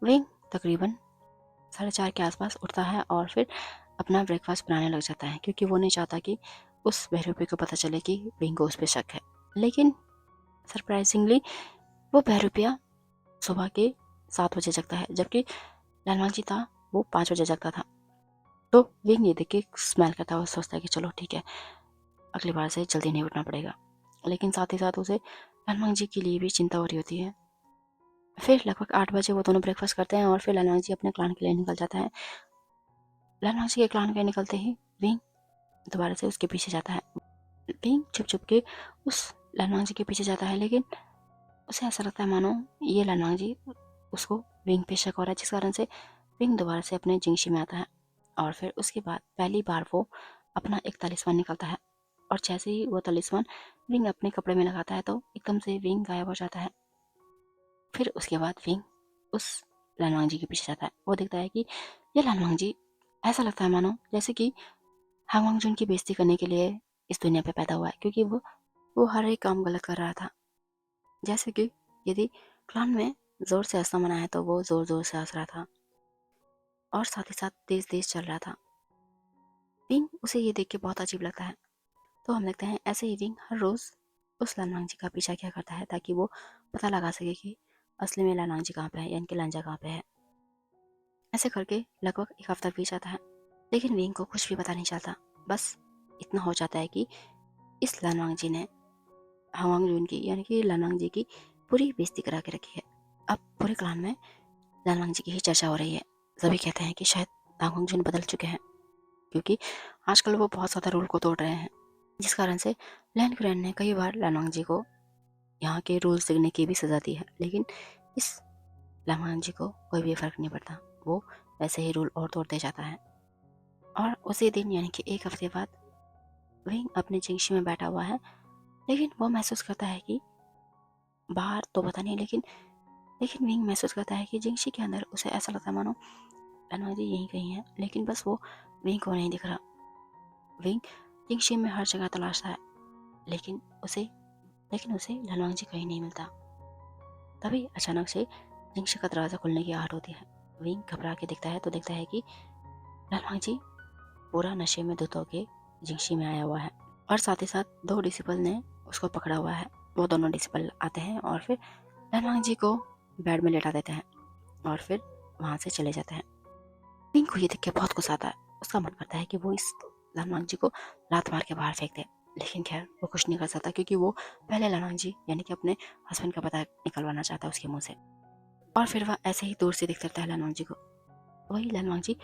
विंग तकरीबन 4:30 के आसपास उठता है और फिर अपना ब्रेकफास्ट बनाने लग जाता है, क्योंकि वो नहीं चाहता कि उस बहरूपी को पता चले कि विंग को उस पर शक है। लेकिन सरप्राइजिंगली वो बहरूपिया सुबह के 7 बजे जगता है, जबकि लालवांग जी था वो 5 बजे जगता था। तो विंग ये देख के स्मेल करता है और सोचता है कि चलो ठीक है अगली बार से जल्दी नहीं उठना पड़ेगा, लेकिन साथ ही साथ उसे लनवांग जी के लिए भी चिंता हो रही होती है। फिर लगभग 8 बजे वो दोनों ब्रेकफास्ट करते हैं और फिर लनवांग जी अपने क्लान के लिए निकल जाता है। लनवांग जी के क्लान के निकलते ही विंग दोबारा से उसके पीछे जाता है। विंग छुप छुप के उस लनवांग जी के पीछे जाता है, लेकिन उसे ऐसा लगता है मानो ये लनवांग जी उसको विंग पे शक हो रहा है, जिस कारण से विंग दोबारा से अपने जिंगशी में आता है। और फिर उसके बाद पहली बार वो अपना एक तलिस्मान निकालता है और जैसे ही वो तलिस्मान विंग अपने कपड़े में लगाता है तो एकदम से विंग गायब हो जाता है। फिर उसके बाद विंग उस लनवांग जी के पीछे जाता है। वो देखता है कि ये लनवांग जी ऐसा लगता है मानो जैसे कि हांगवांग जून की बेइज्जती करने के लिए इस दुनिया पे पैदा हुआ है, क्योंकि वो हर एक काम गलत कर रहा था। जैसे कि यदि क्लान में जोर से हंसना मना है तो वो जोर जोर से हंस रहा था और साथ ही साथ तेज तेज चल रहा था। विंग उसे ये देख के बहुत अजीब लगता है। तो हम देखते हैं ऐसे ही विंग हर रोज उस लनवांग जी का पीछा किया करता है, ताकि वो पता लगा सके कि असली में लनवांग जी कहाँ पे है यानी कि लांजा कहाँ पे है। ऐसे करके लगभग 1 हफ्ता बीत जाता है, लेकिन विंग को कुछ भी पता नहीं चलता। बस इतना हो जाता है कि इस लनवांग जी ने हवांग जून की यानी कि लनवांग जी की पूरी बेइज्जती करा के रखी है। अब पूरे क्लान में लनवांग जी की ही चर्चा हो रही है। सभी कहते हैं कि शायद हांगवांग जून बदल चुके हैं, क्योंकि आजकल वो बहुत ज़्यादा रूल को तोड़ रहे हैं, जिस कारण से लैन ग्रैंड ने कई बार लनवांग जी को यहाँ के रूल्स तोड़ने की भी सज़ा दी है, लेकिन इस लनवांग जी को कोई भी फ़र्क नहीं पड़ता। वो वैसे ही रूल और तोड़ते जाता है। और उसी दिन यानी कि 1 हफ्ते बाद विंग अपने जिंगशी में बैठा हुआ है, लेकिन वो महसूस करता है कि बाहर तो पता नहीं, लेकिन विंग महसूस करता है कि जिंगशी के अंदर उसे ऐसा लगता है मानो लनवांग जी यहीं कहीं है, लेकिन बस वो विंग को नहीं दिख रहा। विंग जिंगशी में हर जगह तलाशता है, लेकिन उसे लनवांग जी कहीं नहीं मिलता। तभी अचानक से जिंगशी का दरवाज़ा खुलने की आहट होती है। विंग घबरा के देखता है तो देखता है कि लनवांग जी पूरा नशे में धुत होके जिंगशी में आया हुआ है और साथ ही साथ 2 डिसिपल ने उसको पकड़ा हुआ है। वो दोनों डिसिपल आते हैं और फिर लनवांग जी को बेड में लेटा देते हैं और फिर वहाँ से चले जाते हैं। विंग को ये देख के बहुत गुस्सा आता है। उसका मन करता है कि वो इस लनवांग जी को लात मार के बाहर फेंक दे, लेकिन खैर वो कुछ नहीं कर सकता, क्योंकि वो पहले लनवांग जी यानी कि अपने हस्बैंड का पता निकलवाना चाहता है उसके मुंह से। और फिर वह ऐसे ही दूर से दिख सकता है लनवांग जी को। वही लनवांग जी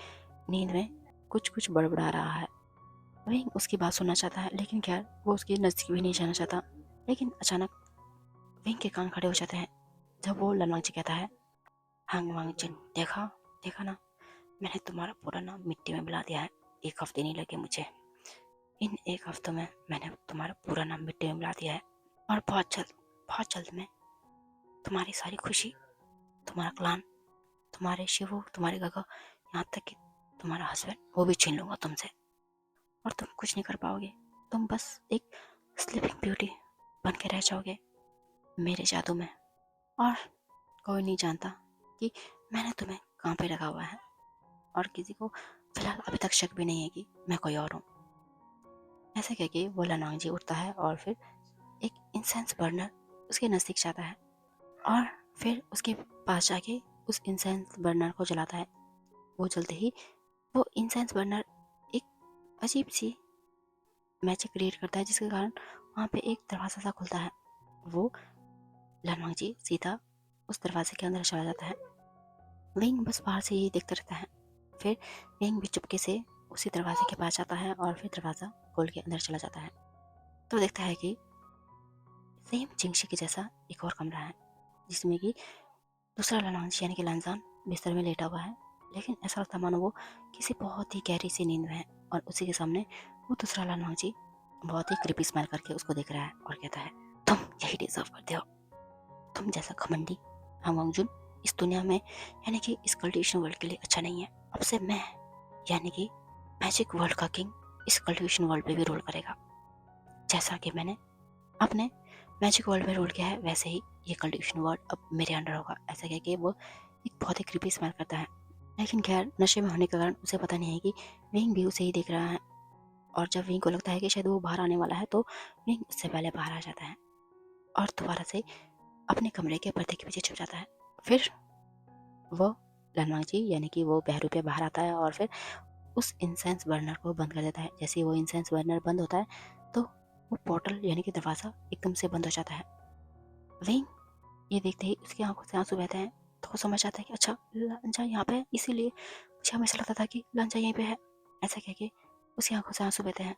नींद में कुछ कुछ बड़बड़ा रहा है। विंग उसकी बात सुनना चाहता है, लेकिन खैर वो उसके नज़दीक भी नहीं जाना चाहता। लेकिन अचानक विंग के कान खड़े हो जाते हैं जब वो लन वांगची कहता है, हांग वांगजिन, देखा देखा ना, मैंने तुम्हारा पूरा नाम मिट्टी में मिला दिया है। 1 हफ्ते नहीं लगे मुझे। इन 1 हफ्तों में मैंने तुम्हारा पूरा नाम मिट्टी में मिला दिया है। और बहुत जल्द मैं तुम्हारी सारी खुशी, तुम्हारा क्लान, तुम्हारे शिवू, तुम्हारे गगा, यहाँ तक कि तुम्हारा हस्बैंड, वो भी छीन लूंगा तुमसे। और तुम कुछ नहीं कर पाओगे। तुम बस एक स्लीपिंग ब्यूटी बन के रह जाओगे मेरे जादू में। और कोई नहीं जानता कि मैंने तुम्हें कहाँ पे रखा हुआ है। और किसी को फिलहाल अभी तक शक भी नहीं है कि मैं कोई और हूँ। ऐसे कह के वो लनांगजी उठता है और फिर एक इंसेंस बर्नर उसके नज़दीक जाता है और फिर उसके पास जाके उस इंसेंस बर्नर को जलाता है। वो जलते ही वो इंसेंस बर्नर एक अजीब सी मैजिक क्रिएट करता है, जिसके कारण वहाँ पे एक दरवाज़ा सा खुलता है। वो लनवांगजी सीधा उस दरवाजे के अंदर चला जाता है। विंग बस बाहर से ही देखता रहता है। फिर विंग भी चुपके से उसी दरवाजे के पास जाता है और फिर दरवाज़ा खोल के अंदर चला जाता है। तो देखता है कि सेम चिंगशी के जैसा एक और कमरा है, जिसमें कि दूसरा लनवांगजी यानी कि लांजान बिस्तर में लेटा हुआ है। लेकिन ऐसा लगता मानो वो किसी बहुत ही गहरी सी नींद में है। और उसी के सामने वो दूसरा लनवांगजी बहुत ही क्रीपी स्माइल करके उसको देख रहा है और कहता है, तुम यही डिजर्व करते हो। तुम जैसा घमंडी हांग वांगजुन इस दुनिया में यानी कि इस कल्टिवेशन वर्ल्ड के लिए अच्छा नहीं है। अब से मैं यानी कि मैजिक वर्ल्ड का किंग इस कल्टिवेशन वर्ल्ड पे भी रूल करेगा। जैसा कि मैंने अपने मैजिक वर्ल्ड में रूल किया है, वैसे ही ये कल्टिवेशन वर्ल्ड अब मेरे अंडर होगा। ऐसा कह के वो एक बहुत ही क्रीपी स्माइल करता है। लेकिन खैर नशे में होने के कारण उसे पता नहीं है कि विंग भी उसे ही देख रहा है। और जब विंग को लगता है कि शायद वो बाहर आने वाला है, तो विंग उससे पहले बाहर आ जाता है और दोबारा से अपने कमरे के पर्दे के पीछे छुप जाता है। फिर वो लनवांगजी यानी कि वो बहरूपिया बाहर आता है और फिर उस इंसेंस बर्नर को बंद कर देता है। जैसे ही वो इंसेंस बर्नर बंद होता है तो वो पोर्टल यानी कि दरवाज़ा एकदम से बंद हो जाता है। विंग ये देखते ही उसकी आंखों से आंसू बहते हैं। तो वो समझ जाता है कि अच्छा लांजा यहाँ पे है, इसीलिए मुझे हमेशा लगता था कि लांजा यहीं पे है। ऐसा कह के उसकी आंखों से आंसू बहते हैं।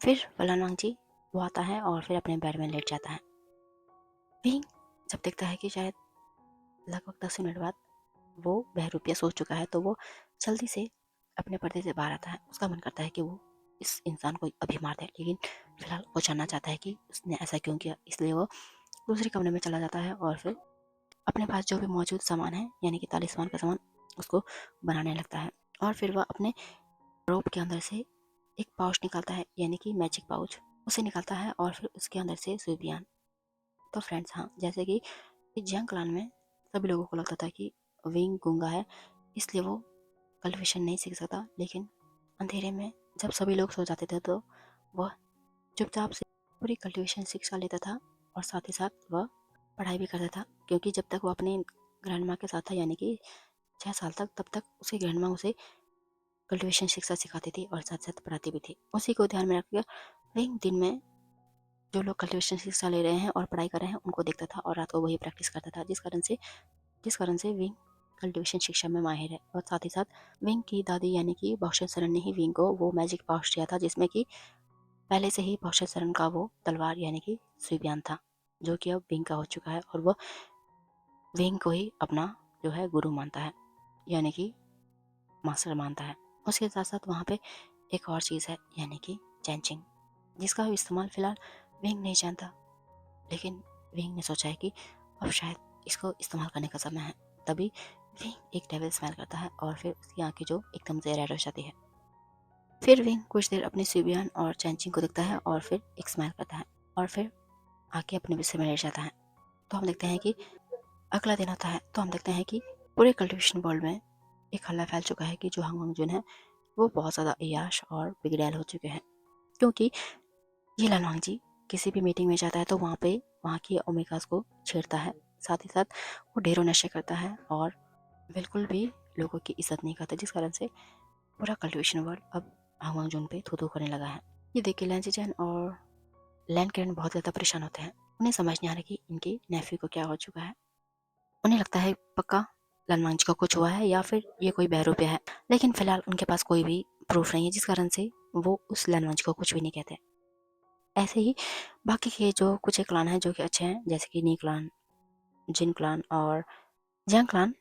फिर लनवांगजी वो आता है और फिर अपने बेड में लेट जाता है। विंग जब देखता है कि शायद लगभग 10 मिनट बाद वो बहरूपिया सो चुका है, तो वो जल्दी से अपने पर्दे से बाहर आता है। उसका मन करता है कि वो इस इंसान को अभी मार दे, लेकिन फिलहाल वो जानना चाहता है कि उसने ऐसा क्यों किया। इसलिए वो दूसरे कमरे में चला जाता है और फिर अपने पास जो भी मौजूद सामान है यानी कि तालिस्मान का सामान उसको बनाने लगता है। और फिर वह अपने रोब के अंदर से एक पाउच निकालता है यानी कि मैजिक पाउच उसे निकालता है और फिर उसके अंदर से सुइबियान। तो फ्रेंड्स, हाँ, जैसे कि जंग क्लान में सभी लोगों को लगता था कि विंग गूंगा है, इसलिए वो कल्टिवेशन नहीं सीख सकता। लेकिन अंधेरे में जब सभी लोग सो जाते थे तो वह चुपचाप से पूरी कल्टिवेशन शिक्षा लेता था और साथ ही साथ वह पढ़ाई भी करता था, क्योंकि जब तक वो अपने ग्रैंड माँ के साथ था यानी कि 6 साल तक, तब तक उसकी ग्रैंड माँ उसे कल्टिवेशन शिक्षा सिखाती थी और साथ साथ पढ़ाती भी थी। उसी को ध्यान में रखकर विंग दिन में जो लोग कल्टिवेशन शिक्षा ले रहे हैं और पढ़ाई कर रहे हैं उनको देखता था और रात को वही प्रैक्टिस करता था, जिस कारण से विंग कल्टिवेशन शिक्षा में माहिर है। और साथ ही साथ विंग की दादी यानी कि बॉक्सर सरन ने ही विंग को वो मैजिक पाउच दिया था, जिसमें कि पहले से ही बॉक्सर सरन का वो तलवार यानी कि सुइबियान था, जो कि अब विंग का हो चुका है। और वो विंग को ही अपना जो है गुरु मानता है यानी कि मास्टर मानता है। उसके साथ साथ वहाँ पे एक और चीज़ है यानी कि चैंचिंग, जिसका इस्तेमाल फिलहाल विंग नहीं जानता। लेकिन विंग ने सोचा है कि अब शायद इसको इस्तेमाल करने का समय है। तभी विंग एक डेविल स्माइल करता है और फिर उसकी आंखें जो एकदम से रेड हो जाती है। फिर विंग कुछ देर अपने सुबियान और चैंचिंग को देखता है और फिर एक स्माइल करता है और फिर आके अपने बिस्तर में लेट जाता है। तो हम देखते हैं कि अगला दिन आता है तो हम देखते हैं कि पूरे कल्टिवेशन वर्ल्ड में एक हल्ला फैल चुका है कि जो हांग वांगजुन है वो बहुत ज़्यादा अय्याश और बिगड़ैल हो चुके हैं। क्योंकि ये लनवांगजी किसी भी मीटिंग में जाता है तो वहाँ की ओमेगास को छेड़ता है। साथ ही साथ वो ढेरों नशे करता है और बिल्कुल भी लोगों की इज्जत नहीं करता, जिस कारण से पूरा कल्टिवेशन वर्ल्ड अब हांग वांगजुन पे थू थू करने लगा है। ये देख के लैंजी चैन और लैन कैरन बहुत ज़्यादा परेशान होते हैं। उन्हें समझ नहीं आ रहा कि इनके नेफ्यू को क्या हो चुका है। उन्हें लगता है पक्का लनवांगजी को कुछ हुआ है या फिर ये कोई बहरूपिया है। लेकिन फिलहाल उनके पास कोई भी प्रूफ नहीं है, जिस कारण से वो उस लैनवांजी को कुछ भी नहीं कहते। ऐसे ही बाकी के जो कुछ एक क्लान हैं जो कि अच्छे हैं, जैसे कि नी क्लान, जिन क्लान और जैंग क्लान।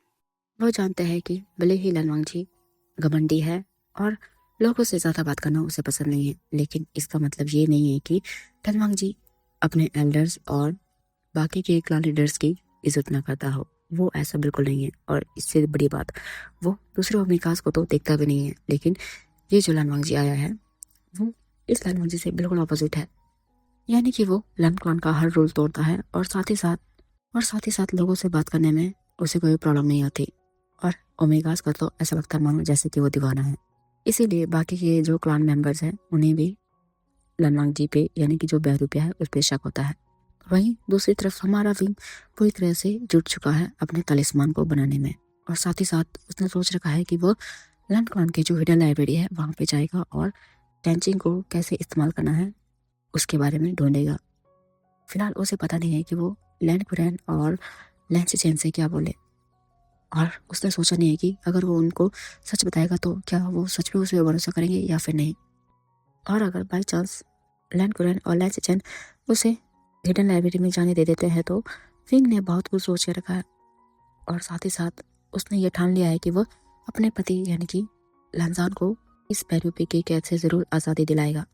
वो जानते हैं कि भले ही लैनवांजी घमंडी है और लोगों से ज़्यादा बात करना उसे पसंद नहीं है, लेकिन इसका मतलब ये नहीं है कि लैनवांजी अपने एल्डर्स और बाकी के क्लान लीडर्स की इज्जत ना करता हो। वो ऐसा बिल्कुल नहीं है, और इससे बड़ी बात, वो दूसरे ओमेगास को तो देखता भी नहीं है। लेकिन ये जो लैनवांजी आया है वो इस लैनवांजी से बिल्कुल अपोजिट है, यानी कि वो लैन क्लान का हर रूल तोड़ता है और साथ ही साथ लोगों से बात करने में उसे कोई प्रॉब्लम नहीं आती। और ओमेगास का तो ऐसा लगता है मानो जैसे कि वो दीवाना है। इसीलिए बाकी के जो क्लान मेंबर्स हैं उन्हें भी लैनवांजी पे, यानी कि जो बहरूपिया है, उस पे शक होता है। वहीं दूसरी तरफ हमारा विंग पूरी तरह से जुट चुका है अपने तलिस्मान को बनाने में, और साथ ही साथ उसने सोच रखा है कि वो लैंड क्लान की जो हिडन लाइब्रेरी है वहाँ पे जाएगा और टेंचिंग को कैसे इस्तेमाल करना है उसके बारे में ढूंढेगा। फिलहाल उसे पता नहीं है कि वो लैंड कुरैन और लैंड चैन से क्या बोले, और उसने सोचा नहीं है कि अगर वो उनको सच बताएगा तो क्या वो सच में उस पर भरोसा करेंगे या फिर नहीं। और अगर बाई चांस लैंड कुरैन और लैंड चैन उसे हिडन लाइब्रेरी में जाने दे देते हैं तो विंग ने बहुत कुछ सोच के रखा है, और साथ ही साथ उसने ये ठान लिया है कि वो अपने पति यानी कि लैंजान को इस बहरूपे की कैद से ज़रूर आज़ादी दिलाएगा,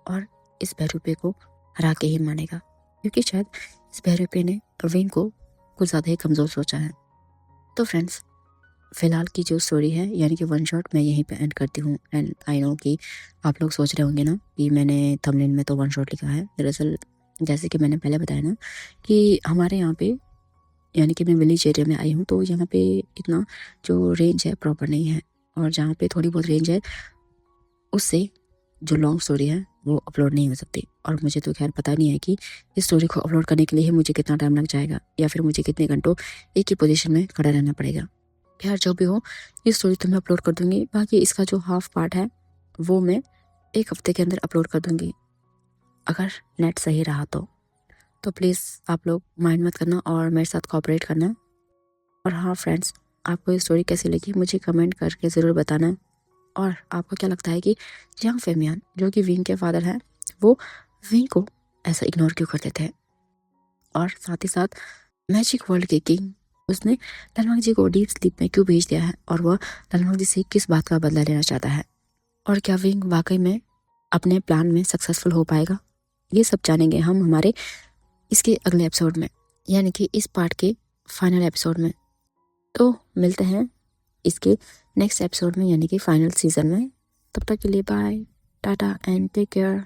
और इस बहरूपे को हरा के ही मानेगा, क्योंकि शायद इस बहरूपे ने विंग को कुछ ज़्यादा ही कमज़ोर सोचा है। तो फ्रेंड्स, फिलहाल की जो स्टोरी है यानी कि वन शॉट मैं यहीं पे एंड करती हूँ। एंड आई नो कि आप लोग सोच रहे होंगे ना कि मैंने थंबनेल में तो वन शॉट लिखा है। दरअसल जैसे कि मैंने पहले बताया ना कि हमारे यहाँ पे, यानी कि मैं विलेज एरिया में आई हूँ, तो यहाँ पे इतना जो रेंज है प्रॉपर नहीं है, और जहाँ पे थोड़ी बहुत रेंज है उससे जो लॉन्ग स्टोरी है वो अपलोड नहीं हो सकती। और मुझे तो खैर पता नहीं है कि इस स्टोरी को अपलोड करने के लिए मुझे कितना टाइम लग जाएगा, या फिर मुझे कितने घंटों एक ही पोजीशन में खड़ा रहना पड़ेगा। खैर जो भी हो, ये स्टोरी तो मैं अपलोड कर दूंगी। बाकी इसका जो हाफ पार्ट है वो मैं एक हफ्ते के अंदर अपलोड कर दूंगी, अगर नेट सही रहा तो प्लीज़ आप लोग माइंड मत करना और मेरे साथ कोऑपरेट करना। और हाँ फ्रेंड्स, आपको ये स्टोरी कैसी लगी मुझे कमेंट करके ज़रूर बताना। और आपको क्या लगता है कि जियांग फेमियान जो कि विंग के फादर हैं वो विंग को ऐसा इग्नोर क्यों करते थे, और साथ ही साथ मैजिक वर्ल्ड के किंग उसने लनवांग जी को डीप स्लीप में क्यों भेज दिया है, और वह लनवांग जी से किस बात का बदला लेना चाहता है, और क्या विंग वाकई में अपने प्लान में सक्सेसफुल हो पाएगा, ये सब जानेंगे हम हमारे इसके अगले एपिसोड में, यानी कि इस पार्ट के फाइनल एपिसोड में। तो मिलते हैं इसके नेक्स्ट एपिसोड में, यानी कि फाइनल सीजन में। तब तक के लिए bye, tata and take care.